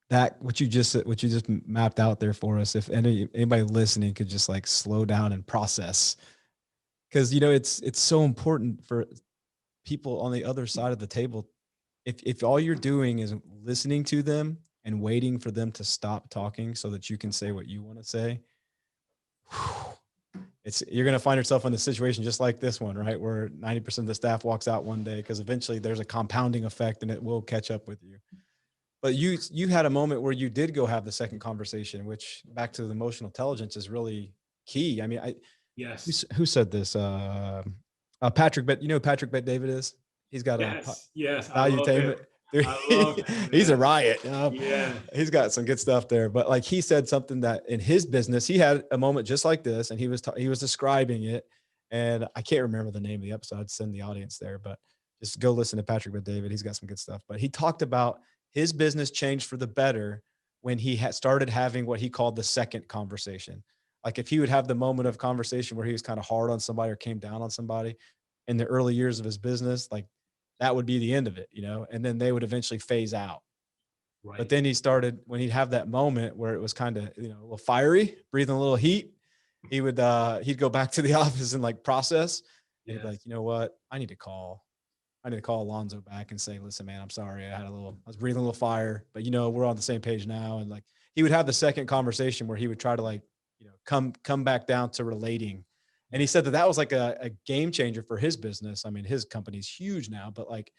that, what you just mapped out there for us. If anybody listening could just like slow down and process, because it's so important for people on the other side of the table. If all you're doing is listening to them and waiting for them to stop talking so that you can say what you want to say, you're going to find yourself in a situation just like this one, right? Where 90% of the staff walks out one day, because eventually there's a compounding effect and it will catch up with you. But you had a moment where you did go have the second conversation, which, back to the emotional intelligence, is really key. I mean, Yes. who said this? Patrick, but Patrick Bet David is. He's got yes, I love him. valuetainment. I love him. He's a Yes. riot. Yeah. He's got some good stuff there. But like, he said something that in his business, he had a moment just like this, and he was describing it. And I can't remember the name of the episode. I'd send the audience there, but just go listen to Patrick Bet David. He's got some good stuff. But he talked about his business changed for the better when he had started having what he called the second conversation. Like, if he would have the moment of conversation where he was kind of hard on somebody or came down on somebody in the early years of his business, like, that would be the end of it, and then they would eventually phase out. Right. But then he started, when he'd have that moment where it was kind of, a little fiery, breathing a little heat, he'd go back to the office and like process. And he'd be like, you know what? I need to call Alonzo back and say, listen, man, I'm sorry. I was breathing a little fire, but we're on the same page now. And like, he would have the second conversation where he would try to like, come back down to relating. And he said that was like a game changer for his business. I mean, his company's huge now, but like,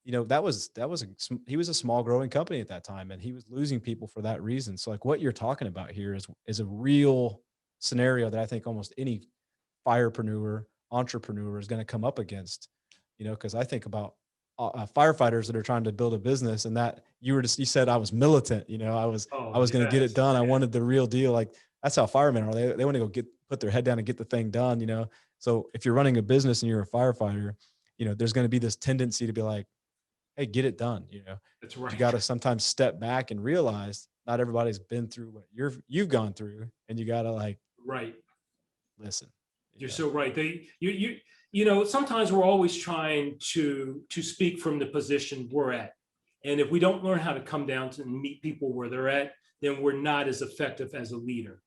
he was a small growing company at that time, and he was losing people for that reason. So like, what you're talking about here is a real scenario that I think almost any firepreneur, entrepreneur is going to come up against, because I think about firefighters that are trying to build a business, and that you said I was militant, I was going to get it done. I wanted the real deal. Like, that's how firemen are. They want to go put their head down and get the thing done, So if you're running a business and you're a firefighter, there's going to be this tendency to be like, hey, get it done. That's right. You got to sometimes step back and realize not everybody's been through what you've gone through, and you got to like, right. Listen. You're so right. Sometimes we're always trying to speak from the position we're at. And if we don't learn how to come down to meet people where they're at, then we're not as effective as a leader.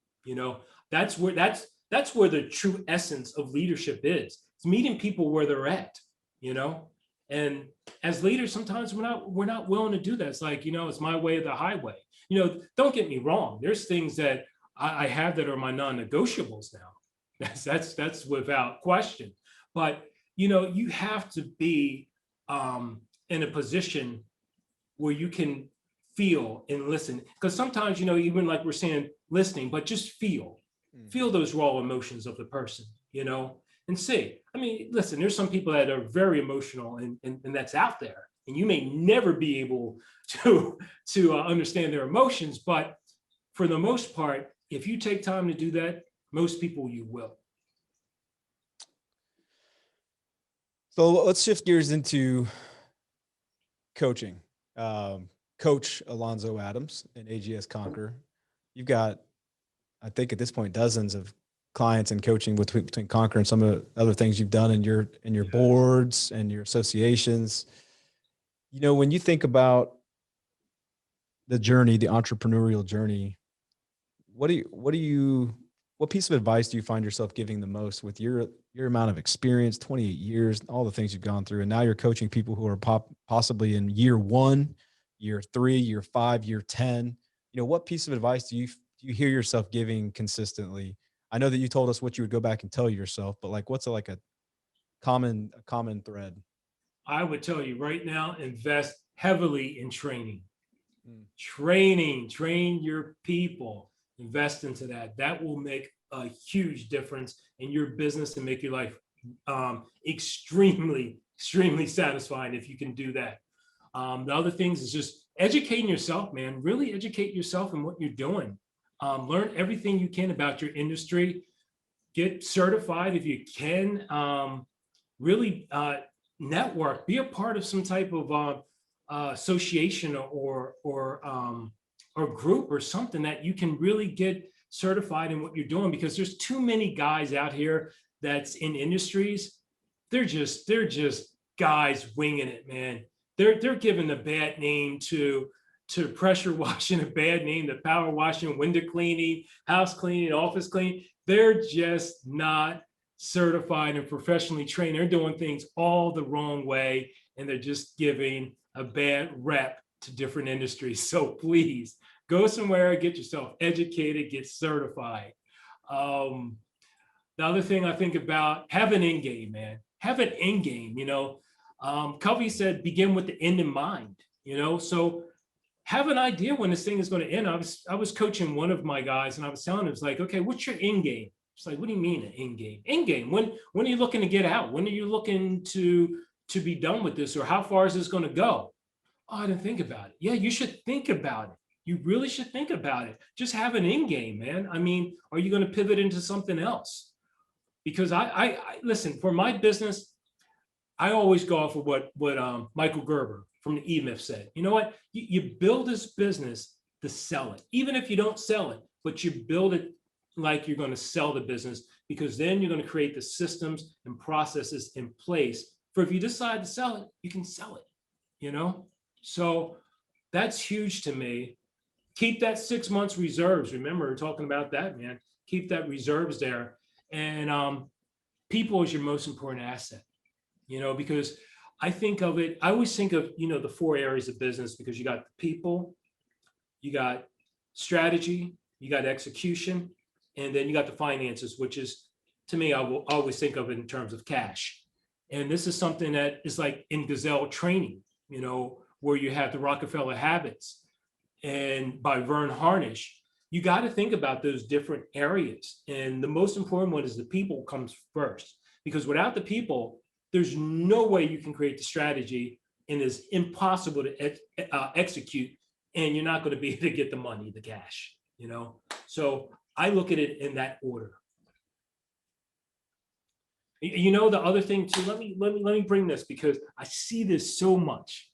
That's where the true essence of leadership is. It's meeting people where they're at, and as leaders, sometimes we're not willing to do that. It's like, it's my way or the highway. Don't get me wrong. There's things that I have that are my non-negotiables now. That's without question. But you have to be in a position where you can feel and listen. Because sometimes, even like we're saying, listening, but just feel those raw emotions of the person, and see. I mean, listen, there's some people that are very emotional, and that's out there, and you may never be able to understand their emotions. But for the most part, if you take time to do that, most people you will. So let's shift gears into coaching. Coach Alonzo Adams and AGS Conquer. You've got, I think at this point, dozens of clients and coaching between Conquer and some of the other things you've done in your boards and your associations. When you think about the journey, the entrepreneurial journey, what piece of advice do you find yourself giving the most with your amount of experience, 28 years, all the things you've gone through, and now you're coaching people who are possibly in year 1, year 3, year 5, year 10? What piece of advice do you hear yourself giving consistently? I know that you told us what you would go back and tell yourself, but like, what's a common thread? I would tell you right now, invest heavily in training. Train your people. invest into that. That will make a huge difference in your business and make your life extremely satisfying if you can do that. The other things is just educating yourself, man. Really educate yourself in what you're doing. Learn everything you can about your industry. Get certified if you can. Really network. Be a part of some type of association or group or something that you can really get certified in what you're doing, because there's too many guys out here that's in industries. They're just guys winging it, man. They're giving a bad name to pressure washing, a bad name to power washing, window cleaning, house cleaning, office cleaning. They're just not certified and professionally trained. They're doing things all the wrong way, and they're just giving a bad rep to different industries. So please go somewhere, get yourself educated, get certified. The other thing I think about, have an end game, man. Have an end game. Covey said, begin with the end in mind. So have an idea when this thing is going to end. I was coaching one of my guys, and I was telling him, it's like, okay, what's your end game? It's like, what do you mean an end game? End game. When are you looking to get out? When are you looking to be done with this, or how far is this going to go? Oh, I didn't think about it. Yeah, you should think about it. You really should think about it. Just have an end game, man. I mean, are you going to pivot into something else? Because I listen, for my business, I always go off of what Michael Gerber from the E-Myth said. You know what? You build this business to sell it, even if you don't sell it, but you build it like you're going to sell the business, because then you're going to create the systems and processes in place for, if you decide to sell it, you can sell it. So that's huge to me. Keep that 6 months reserves. Remember, we're talking about that, man. Keep that reserves there. And people is your most important asset, because I think of it, I always think of, the 4 areas of business, because you got the people, you got strategy, you got execution, and then you got the finances, which is, to me, I will always think of it in terms of cash. And this is something that is like in Gazelle training, where you have the Rockefeller habits and by Vern Harnish. You got to think about those different areas. And the most important one is the people comes first, because without the people, there's no way you can create the strategy, and it's impossible to execute, and you're not going to be able to get the money, the cash, So I look at it in that order. The other thing too, let me bring this, because I see this so much.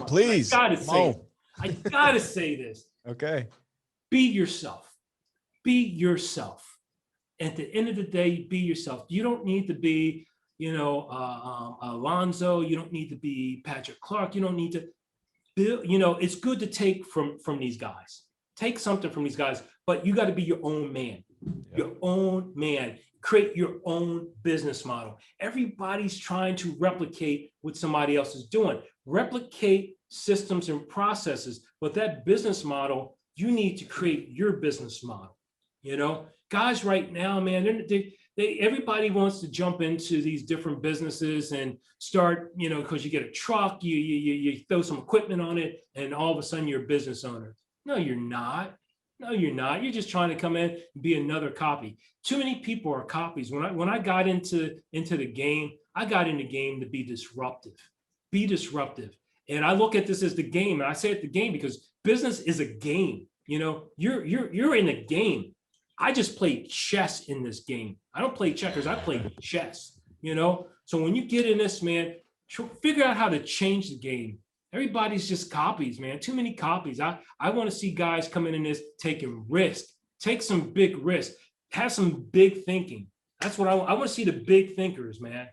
Please. I gotta say this. Okay. Be yourself. Be yourself. At the end of the day, be yourself. You don't need to be, Alonzo. You don't need to be Patrick Clark. You don't need to build, it's good to take from these guys. Take something from these guys, but you got to be your own man. Yep. Your own man. Create your own business model. Everybody's trying to replicate what somebody else is doing. Replicate systems and processes, but that business model, you need to create your business model. Guys right now, man, everybody wants to jump into these different businesses and start, because you get a truck, you throw some equipment on it, and all of a sudden you're a business owner. No, you're not. No, you're not. You're just trying to come in and be another copy. Too many people are copies. When I got into the game, I got in the game to be disruptive. Be disruptive. And I look at this as the game, and I say it the game because business is a game. You're in a game. I just play chess in this game. I don't play checkers. I play chess. So when you get in this, man, figure out how to change the game. Everybody's just copies, man. Too many copies. I want to see guys coming in this, taking risks. Take some big risks. Have some big thinking. That's what I want to see, the big thinkers, man.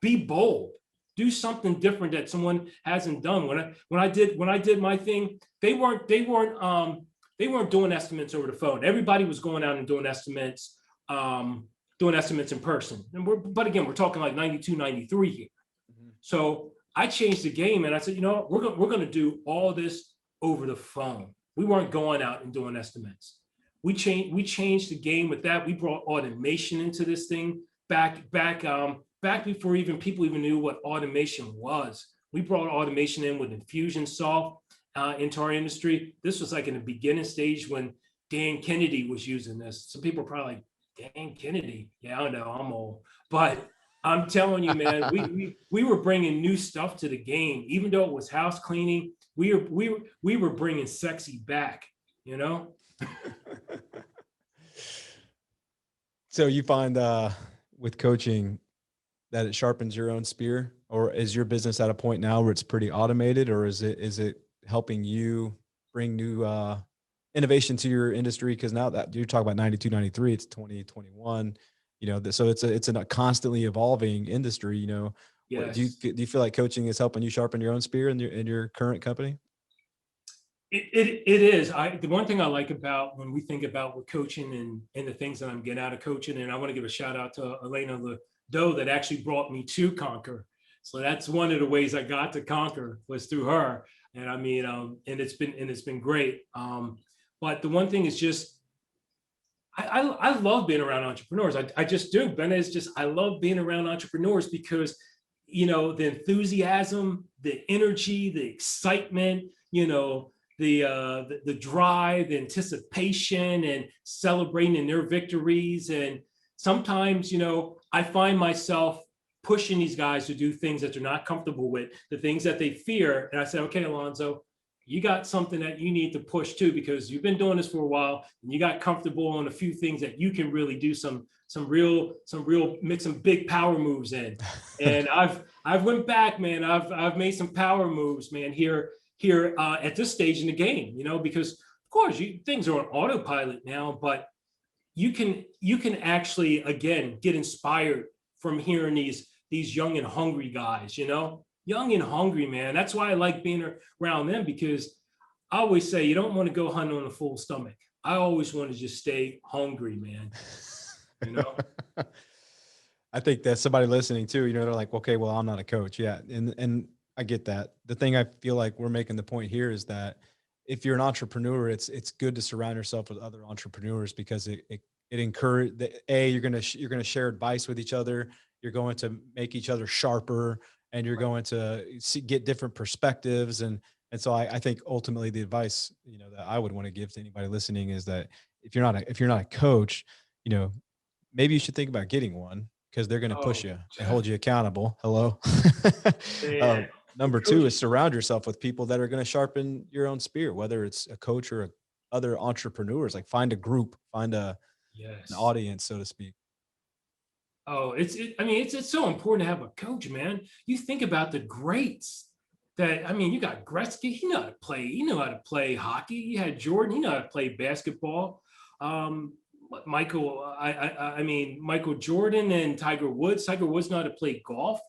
Be bold. Do something different that someone hasn't done. When I did my thing, they weren't doing estimates over the phone. Everybody was going out and doing estimates in person. But again, we're talking like 92, 93 here. Mm-hmm. So I changed the game, and I said, we're going to do all this over the phone. We weren't going out and doing estimates. We changed the game with that. We brought automation into this thing back before even people even knew what automation was. We brought automation in with Infusionsoft into our industry. This was like in the beginning stage when Dan Kennedy was using this. Some people are probably like, Dan Kennedy. Yeah, I know, I'm old. But I'm telling you, man, we were bringing new stuff to the game. Even though it was house cleaning, we were bringing sexy back, you know? So you find with coaching that it sharpens your own spear, or is your business at a point now where it's pretty automated, or is it helping you bring new innovation to your industry? Because now that you talk about 92, 93, it's 2021, you know, so it's a constantly evolving industry, you know. Yes. Do you feel like coaching is helping you sharpen your own spear in your current company? It is. The one thing I like about when we think about what coaching and the things that I'm getting out of coaching, and I want to give a shout out to Elena Ledoux that actually brought me to Conquer. So that's one of the ways I got to Conquer was through her. And I mean, and it's been great. But the one thing is just, I love being around entrepreneurs. I just do. Ben, is just, I love being around entrepreneurs because, you know, the enthusiasm, the energy, the excitement, you know, the drive, the anticipation, and celebrating their victories. And sometimes, you know, I find myself pushing these guys to do things that they're not comfortable with, the things that they fear. And I said, okay, Alonzo, you got something that you need to push too, because you've been doing this for a while and you got comfortable on a few things that you can really do some real make some big power moves in. And I've went back, man. I've made some power moves, man, here at this stage in the game, you know, because of course things are on autopilot now, but you can actually, again, get inspired from hearing these young and hungry guys, you know, young and hungry, man. That's why I like being around them, because I always say you don't want to go hunting on a full stomach. I always want to just stay hungry, man. You know? I think that somebody listening too, you know, they're like, okay, well, I'm not a coach. Yeah. And I get that. The thing I feel like we're making the point here is that if you're an entrepreneur, it's good to surround yourself with other entrepreneurs, because it encourages you're going to share advice with each other. You're going to make each other sharper, and you're going to get different perspectives. And so I think ultimately the advice, you know, that I would want to give to anybody listening is that if you're not a coach, you know, maybe you should think about getting one, because they're going to push you and hold you accountable. Hello. Number two is surround yourself with people that are going to sharpen your own spear, whether it's a coach or other entrepreneurs. Like find a group, find an audience, so to speak. Oh, I mean, it's so important to have a coach, man. You think about the greats that, I mean, you got Gretzky, he know how to play hockey. You had Jordan, he know how to play basketball. I mean, Michael Jordan and Tiger Woods know how to play golf.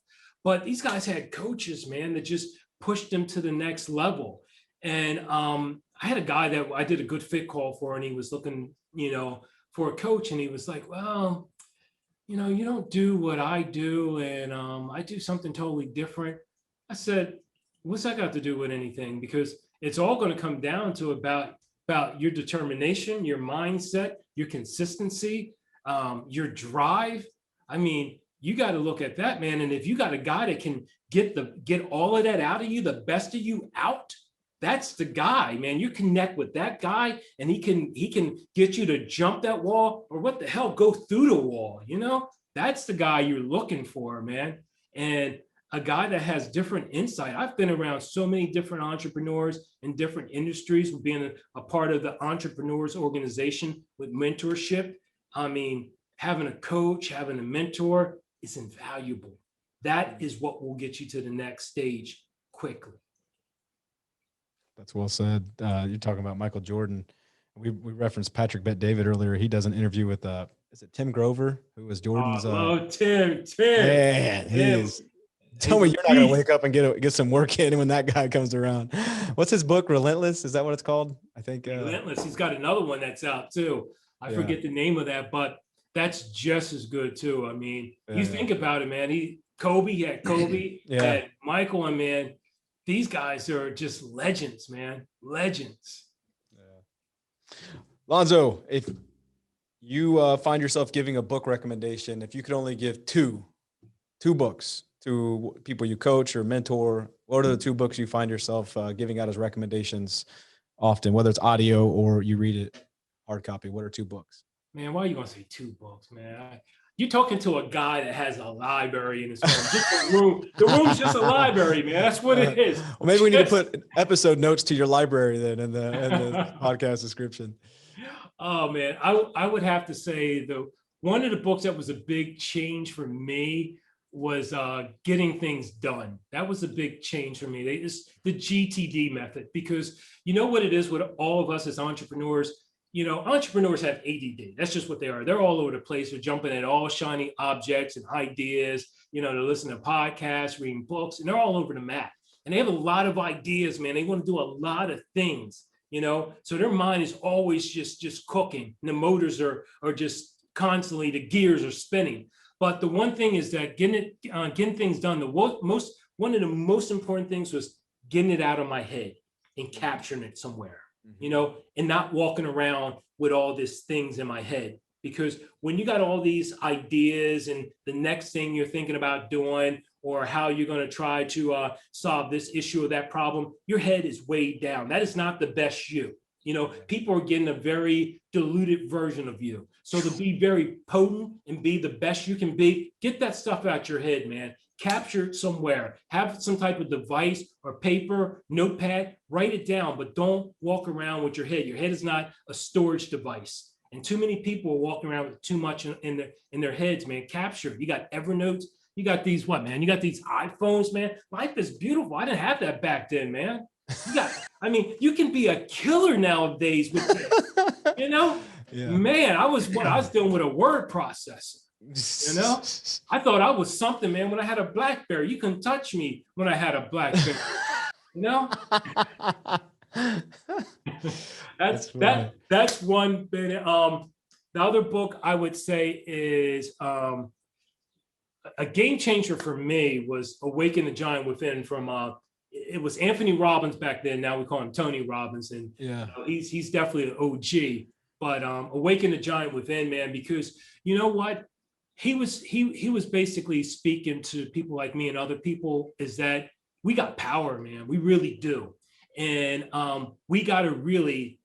But these guys had coaches, man, that just pushed them to the next level. And I had a guy that I did a good fit call for, and he was looking, you know, for a coach. And he was like, well, you know, you don't do what I do, and I do something totally different. I said, what's that got to do with anything? Because it's all going to come down to about your determination, your mindset, your consistency, your drive. I mean, you got to look at that, man. And if you got a guy that can get all of that out of you, the best of you out, that's the guy, man. You connect with that guy, and he can get you to jump that wall, or what the hell, go through the wall. You know, that's the guy you're looking for, man. And a guy that has different insight. I've been around so many different entrepreneurs in different industries, being a part of the entrepreneurs organization with mentorship. I mean, having a coach, having a mentor is invaluable. That is what will get you to the next stage quickly. That's well said. You're talking about Michael Jordan. We referenced Patrick Bet-David earlier. He does an interview with is it Tim Grover, who was Jordan's? Oh, Tim. Man, he is. Tell me you're not gonna wake up and get some work in when that guy comes around. What's his book? Relentless? Is that what it's called? I think. Relentless. He's got another one that's out too. I forget the name of that, but that's just as good too. I mean, you think about it, man. He had Kobe, had Michael, and man, these guys are just legends, man. Legends. Yeah. Alonzo, if you find yourself giving a book recommendation, if you could only give two books to people you coach or mentor, what are the two books you find yourself giving out as recommendations often, whether it's audio or you read it hard copy? What are 2 books? Man, why are you gonna say 2 books, man? You're talking to a guy that has a library in his home. Just a room. The room's just a library, man. That's what it is. Well, maybe we need to put episode notes to your library then in the podcast description. Oh man, I would have to say one of the books that was a big change for me was Getting Things Done. That was a big change for me. It's the GTD method, because you know what it is with all of us as entrepreneurs. You know, entrepreneurs have ADD. That's just what they are. They're all over the place. They're jumping at all shiny objects and ideas. You know, they're listening to podcasts, reading books, and they're all over the map. And they have a lot of ideas, man. They want to do a lot of things, you know, so their mind is always just cooking. And the motors are just constantly, the gears are spinning. But the one thing is that getting things done, one of the most important things was getting it out of my head and capturing it somewhere, you know, and not walking around with all these things in my head. Because when you got all these ideas and the next thing you're thinking about doing, or how you're going to try to solve this issue or that problem, your head is way down. That is not the best you. You know, people are getting a very diluted version of you. So to be very potent and be the best you can be, get that stuff out your head, man. Capture it somewhere. Have some type of device or paper, notepad, write it down, but don't walk around with your head. Your head is not a storage device. And too many people are walking around with too much in their heads, man. Capture. You got Evernote. You got these, what, man? You got these iPhones, man. Life is beautiful. I didn't have that back then, man. You can be a killer nowadays with this, you know? Yeah. Man, I was dealing with a word processor, you know? I thought I was something, man, when I had a BlackBerry. You couldn't touch me when I had a BlackBerry, you know? That's one bit. The other book I would say is a game changer for me was Awaken the Giant Within from it was Anthony Robbins back then. Now we call him Tony Robbins, and he's definitely an OG. But Awaken the Giant Within, man, because you know what, he was basically speaking to people like me and other people, is that we got power, man. We really do, and we got to really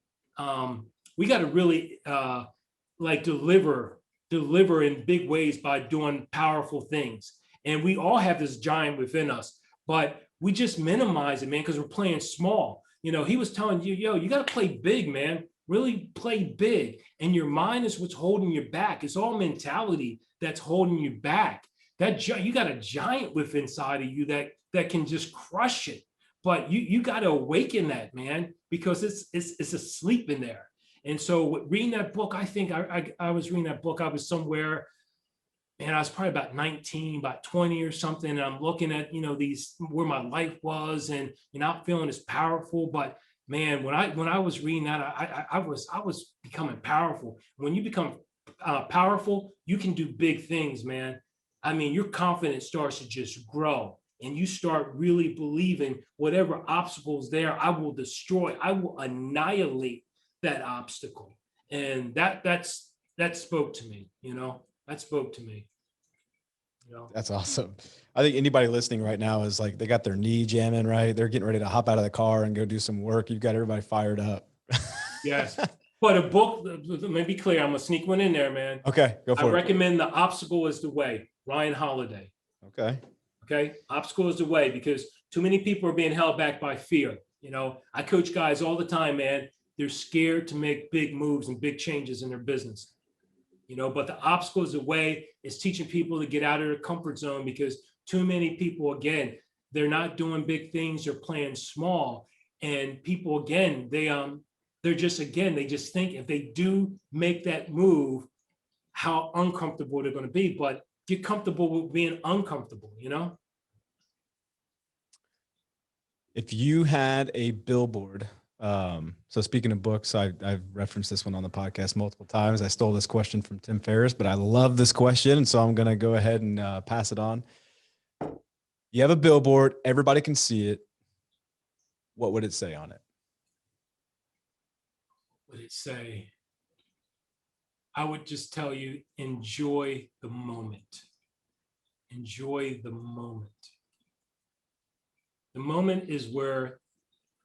like deliver in big ways by doing powerful things. And we all have this giant within us, but we just minimize it, man, because we're playing small. You know, he was telling you, yo, you got to play big, man. Really play big. And your mind is what's holding you back. It's all mentality that's holding you back. You got a giant within inside of you that can just crush it. But you got to awaken that, man, because it's asleep in there. And so reading that book, I think I was reading that book. I was somewhere, man, I was probably about 19, about 20 or something. And I'm looking at, you know, where my life was, and you're not feeling as powerful. But man, when I was reading that, I was becoming powerful. When you become powerful, you can do big things, man. I mean, your confidence starts to just grow, and you start really believing whatever obstacles there, I will destroy, I will annihilate that obstacle. And that spoke to me, you know. That spoke to me, you know. That's awesome. I think anybody listening right now is like, they got their knee jamming, right? They're getting ready to hop out of the car and go do some work. You've got everybody fired up. Yes. But a book, let me be clear, I'm gonna sneak one in there, man. Okay, go for it. I recommend The Obstacle is the Way, Ryan Holiday. Okay, Obstacle is the Way, because too many people are being held back by fear. You know, I coach guys all the time, man. They're scared to make big moves and big changes in their business. You know, but The Obstacle is the Way is teaching people to get out of their comfort zone, because too many people, again, they're not doing big things, they're playing small. And people, again, they just think if they do make that move, how uncomfortable they're going to be. But get comfortable with being uncomfortable, you know? If you had a billboard, so speaking of books, I've referenced this one on the podcast multiple times. I stole this question from Tim Ferriss, but I love this question. And so I'm going to go ahead and pass it on. You have a billboard, everybody can see it. What would it say on it? What would it say? I would just tell you, enjoy the moment. Enjoy the moment. The moment is where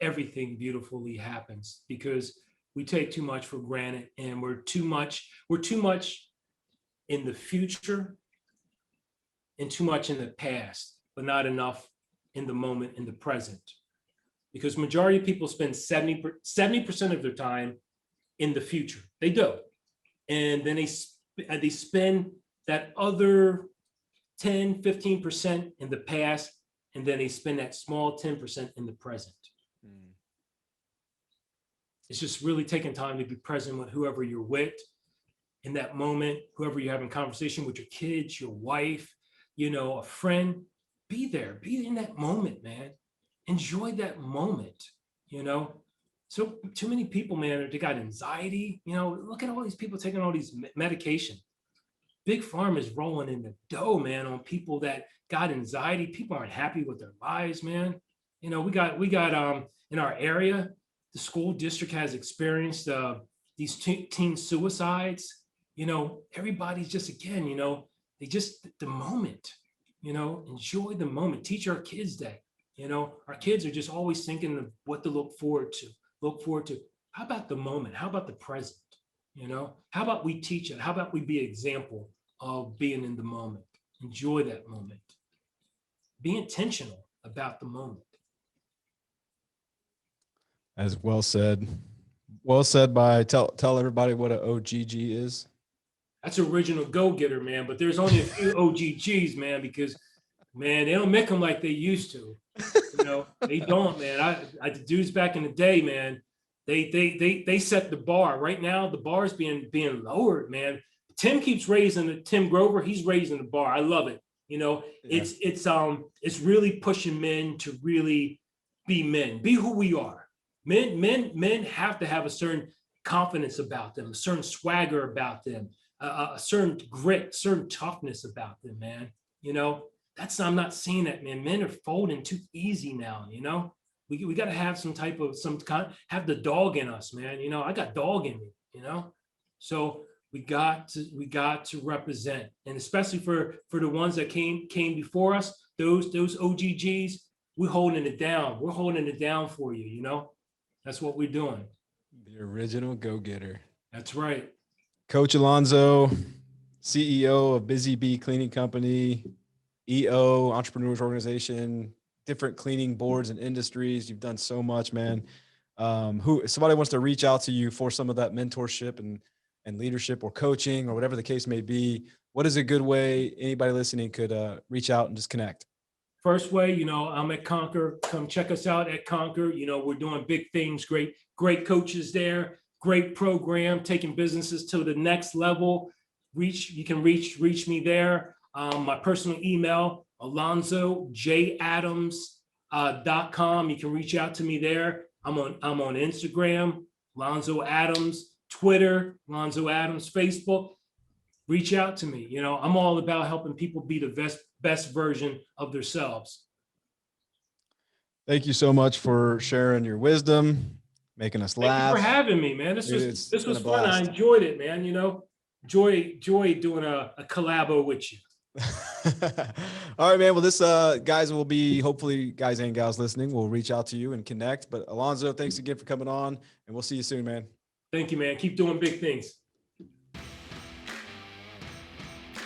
everything beautifully happens, because we take too much for granted, and we're too much in the future and too much in the past, but not enough in the moment, in the present. Because majority of people spend 70% of their time in the future. They do. And then they spend that other 10, 15% in the past, and then they spend that small 10% in the present. It's just really taking time to be present with whoever you're with in that moment, whoever you're having conversation with, your kids, your wife, a friend. Be there, be in that moment, man. Enjoy that moment, So too many people, man, they got anxiety. Look at all these people taking all these medication. Big Pharma is rolling in the dough, man, on people that got anxiety. People aren't happy with their lives, man. We got in our area, the school district has experienced these teen suicides. Everybody's just, again, they just, the moment, enjoy the moment. Teach our kids that, our kids are just always thinking of what to look forward to. How about the moment? How about the present? How about we teach it? How about we be an example of being in the moment? Enjoy that moment. Be intentional about the moment. As well said. Well said by tell everybody what an OGG is. That's original go-getter, man. But there's only a few OGGs, man, because, man, they don't make them like they used to. They don't, man. I the dudes back in the day, man, they set the bar. Right now, the bar is being lowered, man. Tim keeps raising it. Tim Grover, he's raising the bar. I love it. It's really pushing men to really be men, be who we are. Men have to have a certain confidence about them, a certain swagger about them, a certain grit, certain toughness about them, man. I'm not seeing that, man. Men are folding too easy now. We got to have have the dog in us, man. I got dog in me. So we got to represent, and especially for the ones that came before us, those OGGs, we're holding it down. We're holding it down for you. That's what we're doing. The original go-getter. That's right. Coach Alonzo, CEO of Busy Bee Cleaning Company, EO, Entrepreneurs Organization, different cleaning boards and industries. You've done so much, man. Somebody wants to reach out to you for some of that mentorship and leadership or coaching or whatever the case may be, what is a good way anybody listening could reach out and just connect? First way, I'm at Conquer. Come check us out at Conquer. We're doing big things, great coaches there, great program, taking businesses to the next level. You can reach me there. My personal email, alonzojadams.com. You can reach out to me there. I'm on Instagram, Alonzo Adams, Twitter, Alonzo Adams, Facebook. Reach out to me. I'm all about helping people be the best version of themselves. Thank you so much for sharing your wisdom, making us laugh. Thank you for having me, man. This was fun. I enjoyed it, man. Enjoy doing a collabo with you. All right, man. Well, this guys will be, hopefully guys and gals listening will reach out to you and connect. But Alonzo, thanks again for coming on, and we'll see you soon, man. Thank you, man. Keep doing big things.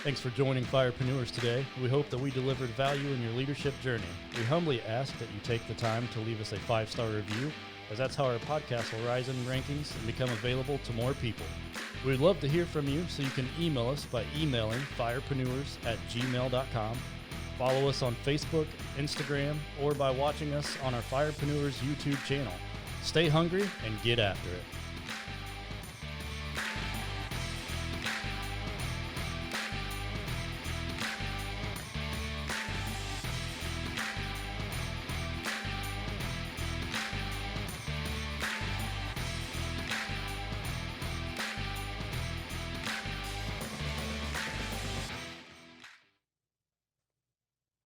Thanks for joining Firepreneurs today. We hope that we delivered value in your leadership journey. We humbly ask that you take the time to leave us a 5-star review, as that's how our podcast will rise in rankings and become available to more people. We'd love to hear from you, so you can email us by emailing firepreneurs@gmail.com. Follow us on Facebook, Instagram, or by watching us on our Firepreneurs YouTube channel. Stay hungry and get after it.